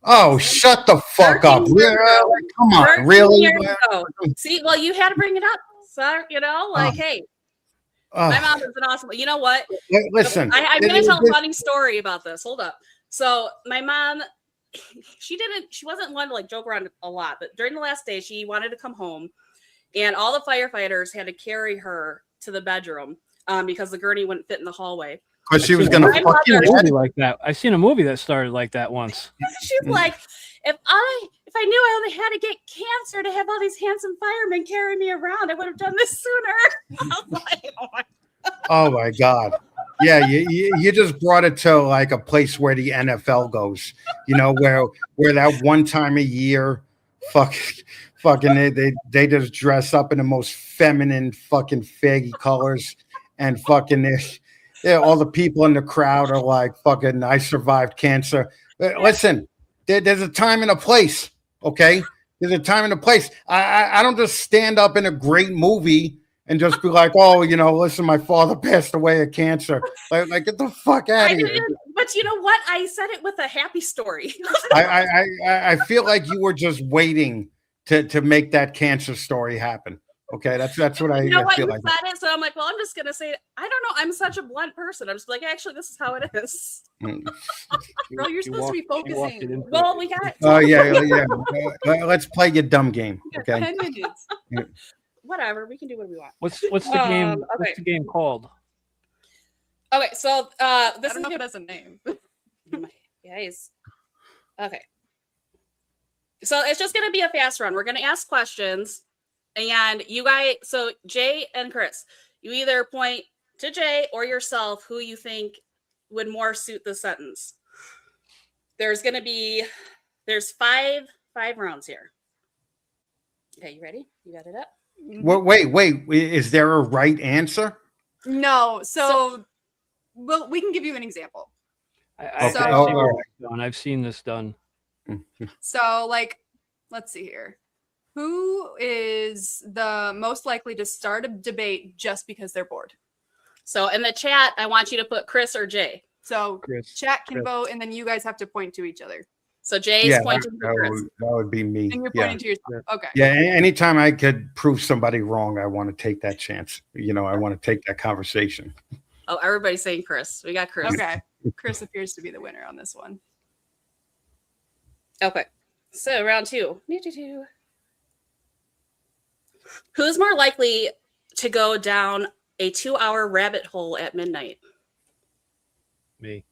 Speaker 3: Oh, shut the fuck up!
Speaker 2: 13 years ago.
Speaker 3: Come on,
Speaker 2: 13
Speaker 3: really?
Speaker 2: years ago. See, well, you had to bring it up. So, hey, my mom is an awesome. You know what?
Speaker 3: Listen,
Speaker 2: I'm going to tell a funny story about this. Hold up. So my mom, she wasn't one to like joke around a lot, but during the last day, she wanted to come home, and all the firefighters had to carry her to the bedroom because the gurney wouldn't fit in the hallway.
Speaker 3: because she was gonna
Speaker 2: My
Speaker 3: fucking
Speaker 2: mother-
Speaker 5: Movie like that. I've seen a movie that started like that once.
Speaker 2: She's like, if I knew I only had to get cancer to have all these handsome firemen carry me around, I would have done this sooner. I was like, oh my.
Speaker 3: Oh my god. Yeah, you just brought it to like a place where the NFL goes, where that one time a year, fucking they just dress up in the most feminine fucking faggy colors, and fucking all the people in the crowd are like, fucking, I survived cancer. Listen, there's a time and a place, okay? There's a time and a place. I don't just stand up in a great movie and just be like, oh, listen, my father passed away of cancer. Like get the fuck out of here.
Speaker 2: But you know what? I said it with a happy story.
Speaker 3: I feel like you were just waiting to make that cancer story happen. Okay, that's what I
Speaker 2: You know what?
Speaker 3: feel
Speaker 2: You
Speaker 3: like.
Speaker 2: said it, so I'm like, well, I'm just gonna say, I don't know. I'm such a blunt person. I'm just like, actually, this is how it is.
Speaker 4: Girl, you're supposed to be focusing.
Speaker 2: Well, we got.
Speaker 3: Oh yeah. Let's play your dumb game.
Speaker 4: We got
Speaker 3: Okay.
Speaker 4: 10 minutes.
Speaker 2: Whatever, we can do what we want.
Speaker 5: What's the game?
Speaker 2: Okay.
Speaker 5: What's the game called?
Speaker 2: Okay, so this
Speaker 4: I
Speaker 2: is
Speaker 4: don't know if it has a name.
Speaker 2: guys. Okay. So it's just gonna be a fast run. We're gonna ask questions, and you guys. So Jay and Chris, you either point to Jay or yourself who you think would more suit the sentence. There's five rounds here. Okay, you ready? You got it up?
Speaker 3: Wait. Is there a right answer?
Speaker 4: No. So well, we can give you an example.
Speaker 5: I've
Speaker 4: So-
Speaker 5: seen
Speaker 3: all
Speaker 5: it
Speaker 3: right.
Speaker 5: done. I've seen this done.
Speaker 4: So, let's see here. Who is the most likely to start a debate just because they're bored?
Speaker 2: So in the chat, I want you to put Chris or Jay.
Speaker 4: So
Speaker 5: Chris.
Speaker 4: chat can
Speaker 5: Chris.
Speaker 4: vote, and then you guys have to point to each other.
Speaker 2: So Jay's
Speaker 3: Yeah,
Speaker 2: pointing to Chris.
Speaker 3: that would be me.
Speaker 4: And you're
Speaker 3: Yeah.
Speaker 4: pointing to yourself. Okay.
Speaker 3: Yeah, anytime I could prove somebody wrong, I want to take that chance. I want to take that conversation.
Speaker 2: Oh, everybody's saying Chris. We got Chris.
Speaker 4: Okay. Chris appears to be the winner on this one.
Speaker 2: Okay. So round 2. Who's more likely to go down a 2-hour rabbit hole at midnight?
Speaker 5: Me.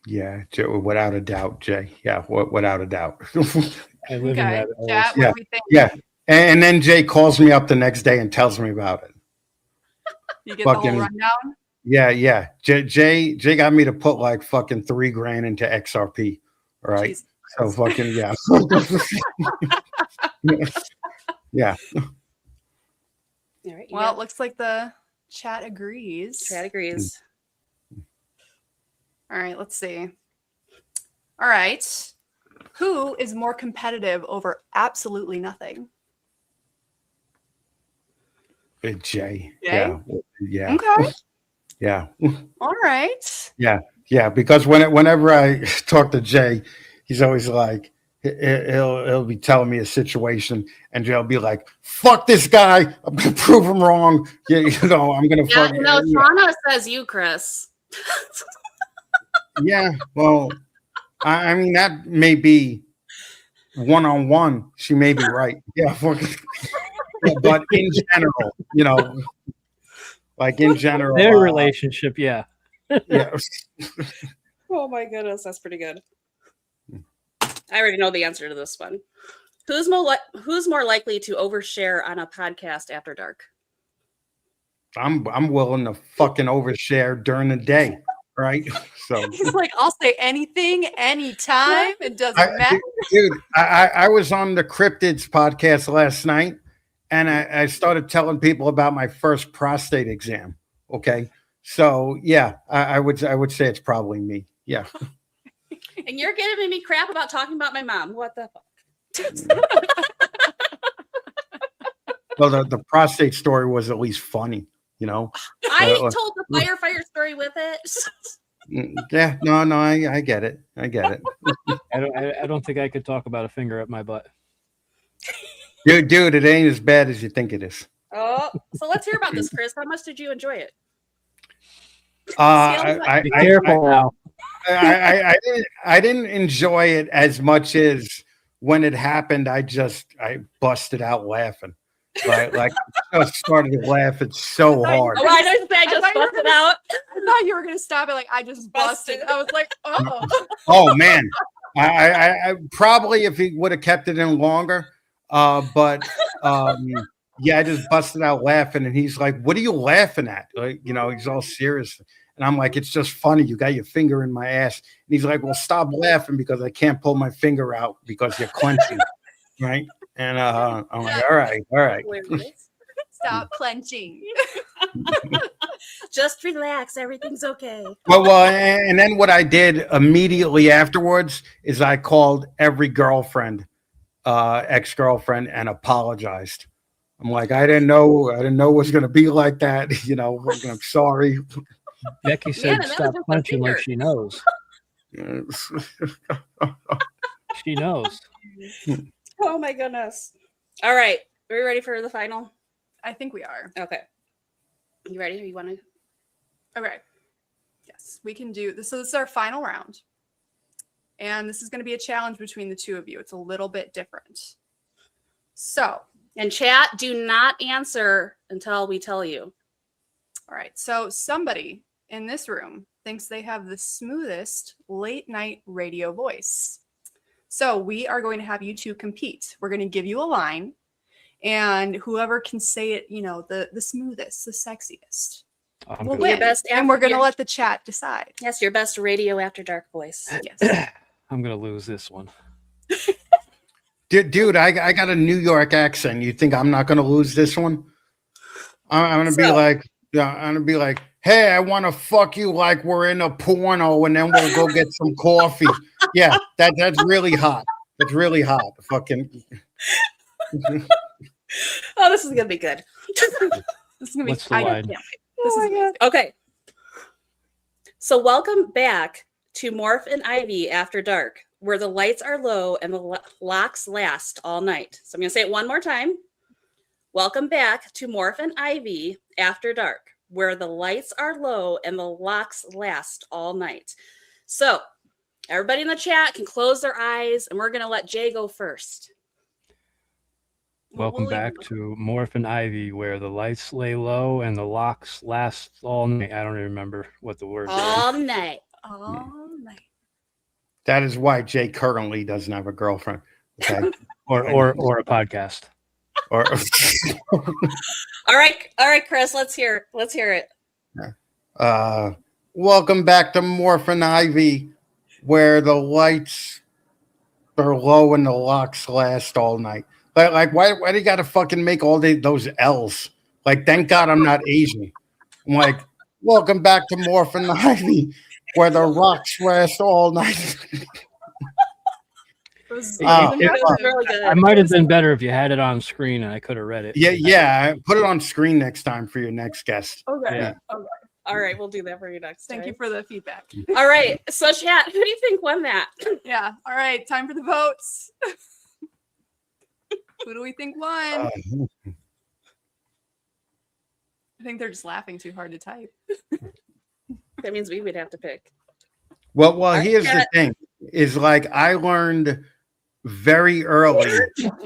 Speaker 3: Yeah, without a doubt, Jay. Yeah, without a doubt.
Speaker 5: I live in
Speaker 4: Okay.
Speaker 5: rabbit holes.
Speaker 4: Chat, what
Speaker 3: Yeah.
Speaker 4: do we think?
Speaker 3: Yeah, and then Jay calls me up the next day and tells me about it.
Speaker 4: You get the
Speaker 3: Fucking-
Speaker 4: whole rundown?
Speaker 3: Yeah. Jay got me to put like fucking $3,000 into XRP. All right.
Speaker 4: Jesus
Speaker 3: So
Speaker 4: Christ.
Speaker 3: fucking yeah. Yeah.
Speaker 2: All right.
Speaker 4: Well, it looks like the chat agrees.
Speaker 2: Chad agrees.
Speaker 4: All right, let's see. All right. Who is more competitive over absolutely nothing?
Speaker 3: Jay.
Speaker 4: Jay?
Speaker 3: Yeah.
Speaker 4: Okay.
Speaker 3: Yeah.
Speaker 4: All right.
Speaker 3: Yeah. Because whenever I talk to Jay, he's always like, he'll be telling me a situation, and Jay'll be like, "Fuck this guy! I'm gonna prove him wrong. Yeah, I'm gonna
Speaker 2: Yeah,
Speaker 3: fuck."
Speaker 2: no, Shauna says you, Chris.
Speaker 3: Yeah. Well, I mean that may be one-on-one. She may be right. Yeah. But in general, like in general,
Speaker 5: Their relationship, yeah.
Speaker 3: yeah.
Speaker 2: Oh my goodness, that's pretty good. I already know the answer to this one. Who's more likely to overshare on a podcast after dark?
Speaker 3: I'm willing to fucking overshare during the day, right? So,
Speaker 4: He's like, I'll say anything, anytime. It doesn't matter.
Speaker 3: dude, I was on the Cryptids podcast last night, and I started telling people about my first prostate exam. Okay, so yeah, I would say it's probably me. Yeah.
Speaker 2: And you're giving me crap about talking about my mom. What the fuck?
Speaker 3: Well, the prostate story was at least funny,
Speaker 2: I told the firefighter story with it.
Speaker 3: Yeah, no, I get it. I
Speaker 5: don't think I could talk about a finger up my butt.
Speaker 3: Dude, it ain't as bad as you think it is.
Speaker 2: Oh, so let's hear about this, Chris. How much did you enjoy it?
Speaker 5: Be careful now.
Speaker 3: I didn't enjoy it as much as when it happened. I busted out laughing. Like I just started laughing so hard.
Speaker 2: Oh, I didn't say I just busted out.
Speaker 4: I thought you were going to stop it. Like, I just busted. I was like, oh.
Speaker 3: Oh man, I probably if he would have kept it in longer, but yeah, I just busted out laughing, and he's like, "What are you laughing at?" Like, he's all serious, and I'm like, "It's just funny. You got your finger in my ass," and he's like, "Well, stop laughing because I can't pull my finger out because you're clenching, right?" And I'm like, "All right."
Speaker 4: Stop clenching.
Speaker 2: Just relax. Everything's okay.
Speaker 3: Well, and then what I did immediately afterwards is I called every girlfriend, ex-girlfriend, and apologized. I'm like, I didn't know it was going to be like that. I'm sorry.
Speaker 5: Becky said,
Speaker 2: that was
Speaker 5: "Stop
Speaker 2: just a
Speaker 5: punching," like
Speaker 2: finger.
Speaker 5: she knows. She knows.
Speaker 2: Oh my goodness. All right. Are we ready for the final?
Speaker 4: I think we are.
Speaker 2: Okay. You ready? You want to?
Speaker 4: Okay. Yes, we can do this. So this is our final round. And this is going to be a challenge between the two of you. It's a little bit different. So,
Speaker 2: And chat, do not answer until we tell you.
Speaker 4: all right. So somebody in this room thinks they have the smoothest late night radio voice. So we are going to have you two compete. We're going to give you a line, and whoever can say it, the smoothest, the sexiest,
Speaker 5: I'm
Speaker 4: will
Speaker 5: good.
Speaker 2: Your
Speaker 4: win.
Speaker 2: best
Speaker 4: And we're going to
Speaker 2: your-
Speaker 4: let the chat decide.
Speaker 2: Yes, your best radio after dark voice.
Speaker 4: Yes.
Speaker 5: I'm gonna lose this one.
Speaker 3: Dude, I got a New York accent. You think I'm not going to lose this one? I'm going to be like, I'm going to be like, hey, I want to fuck you like we're in a porno, and then we'll go get some coffee. Yeah, that's really hot. That's really hot. Fucking.
Speaker 2: Oh, this is gonna be good.
Speaker 4: This is going to be
Speaker 5: What's the
Speaker 4: I
Speaker 5: line?
Speaker 4: can't wait. This is amazing.
Speaker 2: Okay. So welcome back to Morph and Ivy After Dark, where the lights are low and the locks last all night. So I'm going to say it one more time. Welcome back to Morph and Ivy After Dark, where the lights are low and the locks last all night. So everybody in the chat can close their eyes, and we're going to let Jay go first.
Speaker 5: Welcome back to Morph and Ivy, where the lights lay low and the locks last all night. I don't even remember what the word
Speaker 2: All
Speaker 5: is.
Speaker 2: night.
Speaker 4: All night.
Speaker 3: That is why Jay currently doesn't have a girlfriend. Okay.
Speaker 5: Or a podcast.
Speaker 3: Or
Speaker 2: All right, Chris, let's hear it.
Speaker 3: welcome back to Morph and Ivy, where the lights are low and the locks last all night. Like why do you gotta fucking make all those L's? Like, thank God I'm not Asian. I'm like, welcome back to Morph and Ivy, where the rocks last all night.
Speaker 4: It was
Speaker 2: Really good.
Speaker 5: I might have been better if you had it on screen and I could have read it.
Speaker 3: Yeah. Put it on screen next time for your next guest.
Speaker 4: Okay.
Speaker 5: Yeah.
Speaker 4: Okay.
Speaker 2: All right, we'll do that for you next time.
Speaker 4: Thank you for the feedback.
Speaker 2: All right, so chat, who do you think won that?
Speaker 4: Yeah. All right. Time for the votes. Who do we think won? I think they're just laughing too hard to type.
Speaker 2: That means we would have to pick.
Speaker 3: Well, here's the thing: is like I learned very early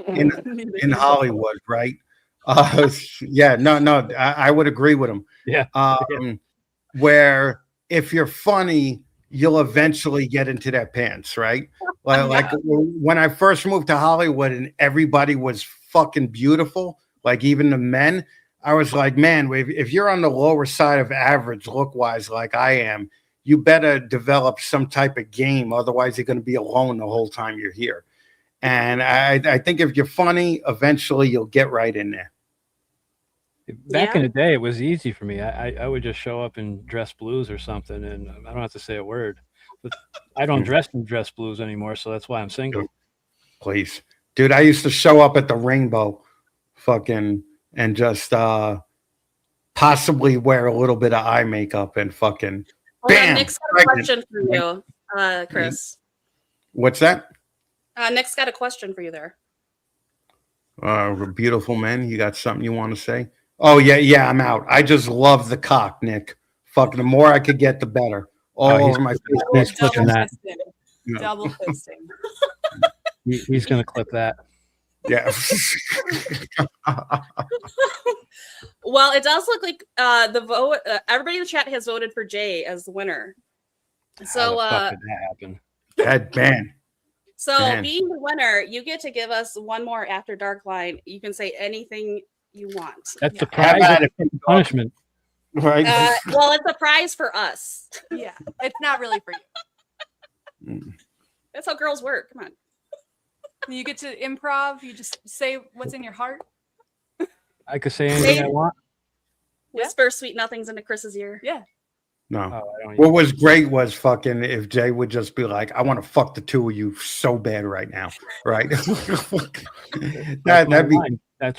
Speaker 3: in Hollywood, right? I would agree with him.
Speaker 5: Yeah.
Speaker 3: Where if you're funny, you'll eventually get into their pants, right? Like when I first moved to Hollywood and everybody was fucking beautiful, like even the men, I was like, man, if you're on the lower side of average look-wise like I am, you better develop some type of game. Otherwise, you're going to be alone the whole time you're here. And I think if you're funny, eventually you'll get right in there.
Speaker 5: Back in the day, it was easy for me. I would just show up in dress blues or something, and I don't have to say a word. But I don't dress in dress blues anymore, so that's why I'm single.
Speaker 3: Please. Dude, I used to show up at the Rainbow and just possibly wear a little bit of eye makeup and fucking bam.
Speaker 2: Nick's got a question for you, Chris.
Speaker 3: What's that?
Speaker 2: Nick's got a question for you there.
Speaker 3: Beautiful men, you got something you want to say? Oh, yeah, I'm out. I just love the cock, Nick. Fucking the more I could get, the better. All over my face.
Speaker 5: He's clipping that.
Speaker 4: Double fisting.
Speaker 5: He's going to clip that.
Speaker 3: Yeah.
Speaker 2: Well, it does look like the vote. Everybody in the chat has voted for Jay as the winner. So,
Speaker 5: how the fuck did that happen?
Speaker 3: That man.
Speaker 2: So
Speaker 3: Man.
Speaker 2: being the winner, you get to give us one more After Dark line. You can say anything you want.
Speaker 5: That's the prize and punishment.
Speaker 3: Right.
Speaker 2: Well, it's a prize for us.
Speaker 4: Yeah. It's not really for you.
Speaker 2: That's how girls work. Come on.
Speaker 4: You get to improv. You just say what's in your heart.
Speaker 5: I could say anything I want.
Speaker 2: Whisper sweet nothings into Chris's ear.
Speaker 4: Yeah.
Speaker 3: No.
Speaker 5: Oh, I don't
Speaker 3: What was great was fucking if Jay would just be like, I want to fuck the two of you so bad right now. Right.
Speaker 5: That's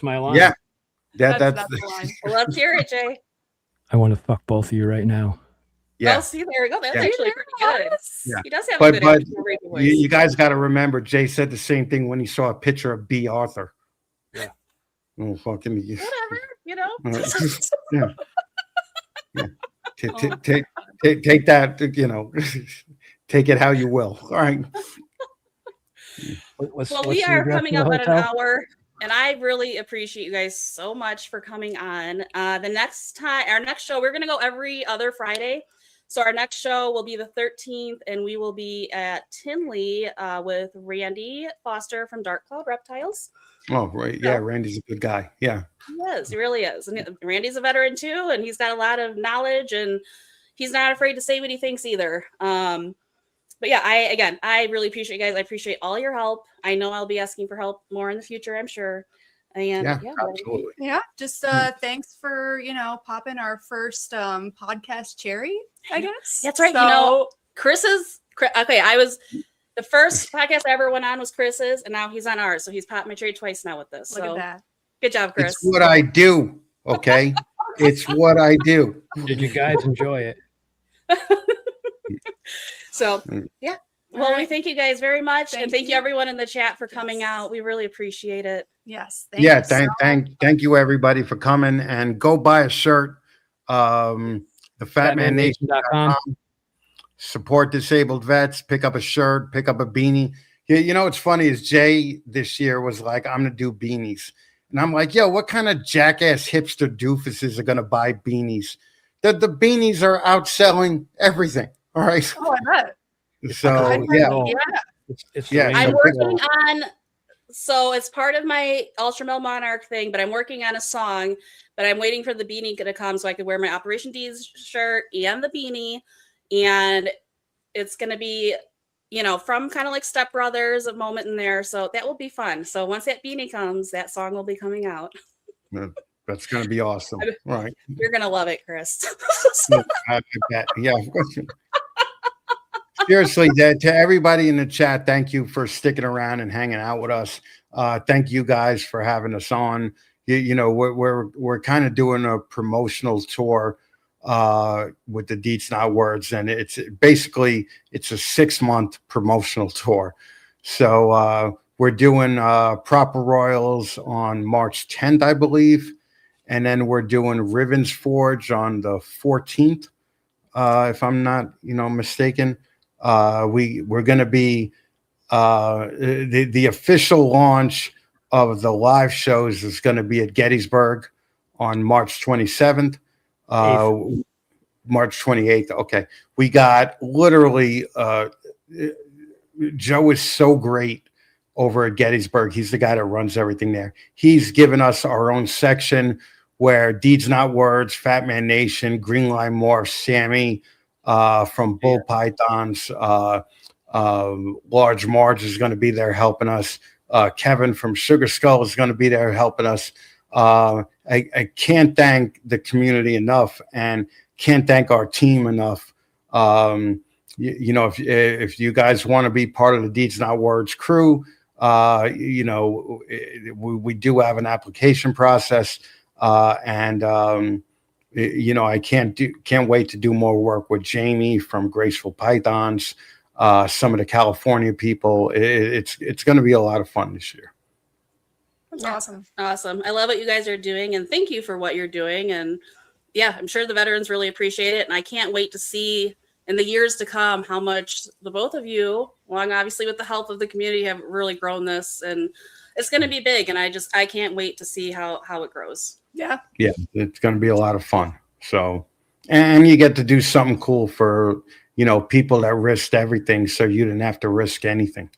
Speaker 5: my line.
Speaker 3: Yeah.
Speaker 4: That's the line.
Speaker 2: Well, let's hear it, Jay.
Speaker 5: I want to fuck both of you right now.
Speaker 3: Yeah.
Speaker 2: Oh, see, there we go. That's
Speaker 3: Yeah.
Speaker 2: actually pretty good.
Speaker 3: Yeah.
Speaker 2: He does have
Speaker 3: But
Speaker 2: a good voice.
Speaker 3: you guys got to remember, Jay said the same thing when he saw a picture of B. Arthur.
Speaker 5: Yeah.
Speaker 3: Oh, fucking.
Speaker 2: Whatever, you know.
Speaker 3: Yeah. Yeah. Take that, you know, take it how you will. All right.
Speaker 2: Well, we are coming up on an hour, and I really appreciate you guys so much for coming on. Our next show, we're going to go every other Friday. So our next show will be the 13th, and we will be at Tinley with Randy Foster from Dark Cloud Reptiles.
Speaker 3: Oh, right. Yeah, Randy's a good guy. Yeah.
Speaker 2: He is. He really is. And Randy's a veteran too, and he's got a lot of knowledge, and he's not afraid to say what he thinks either. But yeah, I really appreciate you guys. I appreciate all your help. I know I'll be asking for help more in the future, I'm sure. And yeah,
Speaker 3: absolutely.
Speaker 4: Yeah, just thanks for popping our first podcast cherry, I guess.
Speaker 2: That's right.
Speaker 4: So,
Speaker 2: The first podcast I ever went on was Chris's, and now he's on ours. So he's popped my cherry twice now with this.
Speaker 4: Look
Speaker 2: so
Speaker 4: at that.
Speaker 2: Good job, Chris.
Speaker 3: It's what I do. Okay. It's what I do.
Speaker 5: Did you guys enjoy it?
Speaker 2: So,
Speaker 3: Mm.
Speaker 2: yeah.
Speaker 4: All
Speaker 2: Well, we
Speaker 4: right.
Speaker 2: thank you guys very much. and
Speaker 4: Thank
Speaker 2: thank you,
Speaker 4: you.
Speaker 2: everyone in the chat, for coming
Speaker 4: Yes.
Speaker 2: out. We really appreciate it.
Speaker 4: Yes. Thank
Speaker 3: Yeah,
Speaker 4: you so
Speaker 3: thank you everybody for coming, and go buy a shirt. The Fatman Nation.
Speaker 5: FatmanNation.com.
Speaker 3: Support disabled vets, pick up a shirt, pick up a beanie. You know what's funny is Jay this year was like, I'm gonna do beanies. And I'm like, yo, what kind of jackass hipster doofuses are gonna buy beanies? The beanies are outselling everything. All right.
Speaker 4: Oh, I bet.
Speaker 3: So
Speaker 5: It's
Speaker 3: yeah,
Speaker 5: all-
Speaker 2: Yeah.
Speaker 5: It's
Speaker 3: Yeah,
Speaker 5: the
Speaker 3: so
Speaker 2: I'm
Speaker 5: rainbow.
Speaker 2: working on, so it's part of my Ultramel Monarch thing, but I'm working on a song, but I'm waiting for the beanie to come so I could wear my Operation D's shirt and the beanie. And it's going to be, from kind of like Step Brothers, a moment in there. So that will be fun. So once that beanie comes, that song will be coming out.
Speaker 3: that's gonna be awesome. All right.
Speaker 2: You're going to love it, Chris.
Speaker 3: Yeah, I bet. Yeah. Seriously, to everybody in the chat, thank you for sticking around and hanging out with us. Thank you guys for having us on. We're kind of doing a promotional tour with the Deets Not Words, and it's basically a 6-month promotional tour. So we're doing Proper Royals on March 10th, I believe, and then we're doing Rivens Forge on the 14th, if I'm not mistaken. We're going to be the official launch of the live shows is going to be at Gettysburg on March 27th. March 28th. Okay. We got literally Joe is so great over at Gettysburg. He's the guy that runs everything there. He's given us our own section where Deeds Not Words, Fat Man Nation, Green Line Morph, Sammy from Bull Pythons, Large Marge is going to be there helping us. Kevin from Sugar Skull is going to be there helping us. I can't thank the community enough, and can't thank our team enough. If you guys want to be part of the Deeds Not Words crew, we do have an application process, and I can't wait to do more work with Jamie from Graceful Pythons, some of the California people. It's going to be a lot of fun this year.
Speaker 4: That's awesome.
Speaker 2: Awesome. I love what you guys are doing, and thank you for what you're doing. And yeah, I'm sure the veterans really appreciate it. And I can't wait to see in the years to come how much the both of you, along obviously with the help of the community, have really grown this. And it's going to be big. And I can't wait to see how it grows.
Speaker 4: Yeah.
Speaker 3: Yeah, it's going to be a lot of fun. So, and you get to do something cool for, people that risked everything so you didn't have to risk anything.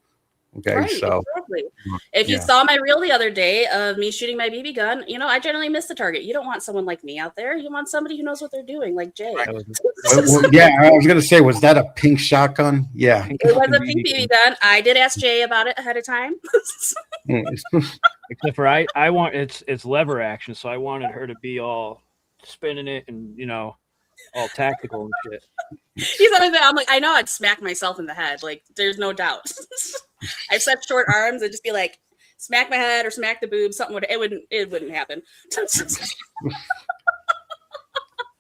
Speaker 3: Okay,
Speaker 2: Right,
Speaker 3: so
Speaker 2: exactly. If you saw my reel the other day of me shooting my BB gun, I generally miss the target. You don't want someone like me out there. You want somebody who knows what they're doing, like Jay.
Speaker 3: yeah, I was going to say, was that a pink shotgun? Yeah.
Speaker 2: It was a pink BB gun. I did ask Jay about it ahead of time.
Speaker 5: Except for I want it's lever action, so I wanted her to be all spinning it and all tactical and shit.
Speaker 2: He's always I'm like, I know I'd smack myself in the head. Like, there's no doubt. I have such short arms, I'd just be like, smack my head or smack the boob. Something it wouldn't happen.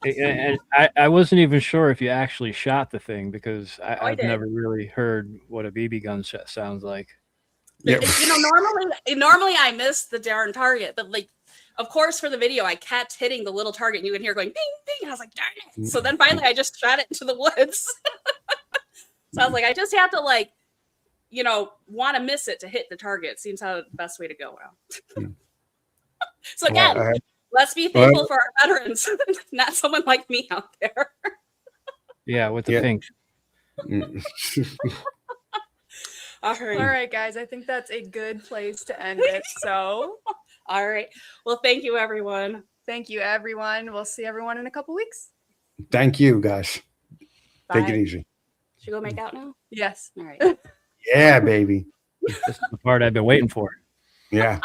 Speaker 5: And I wasn't even sure if you actually shot the thing, because I've never really heard what a BB gun sounds like.
Speaker 3: Yeah.
Speaker 2: Normally I miss the darn target, but like, of course, for the video, I kept hitting the little target, and you can hear going ding, ding. And I was like, darn it. So then finally I just shot it into the woods. So I was like, I just have to want to miss it to hit the target. Seems how the best way to go now. So again, let's be thankful for our veterans, not someone like me out there.
Speaker 5: Yeah, with the pink.
Speaker 2: All
Speaker 4: right, guys. I think that's a good place to end it. So,
Speaker 2: all right. Well, thank you, everyone.
Speaker 4: Thank you, everyone. We'll see everyone in a couple weeks.
Speaker 3: Thank you, guys.
Speaker 2: Bye.
Speaker 3: Take it easy.
Speaker 2: Should we go make out now?
Speaker 4: Yes.
Speaker 2: All right.
Speaker 3: Yeah, baby.
Speaker 5: This is the part I've been waiting for.
Speaker 3: Yeah.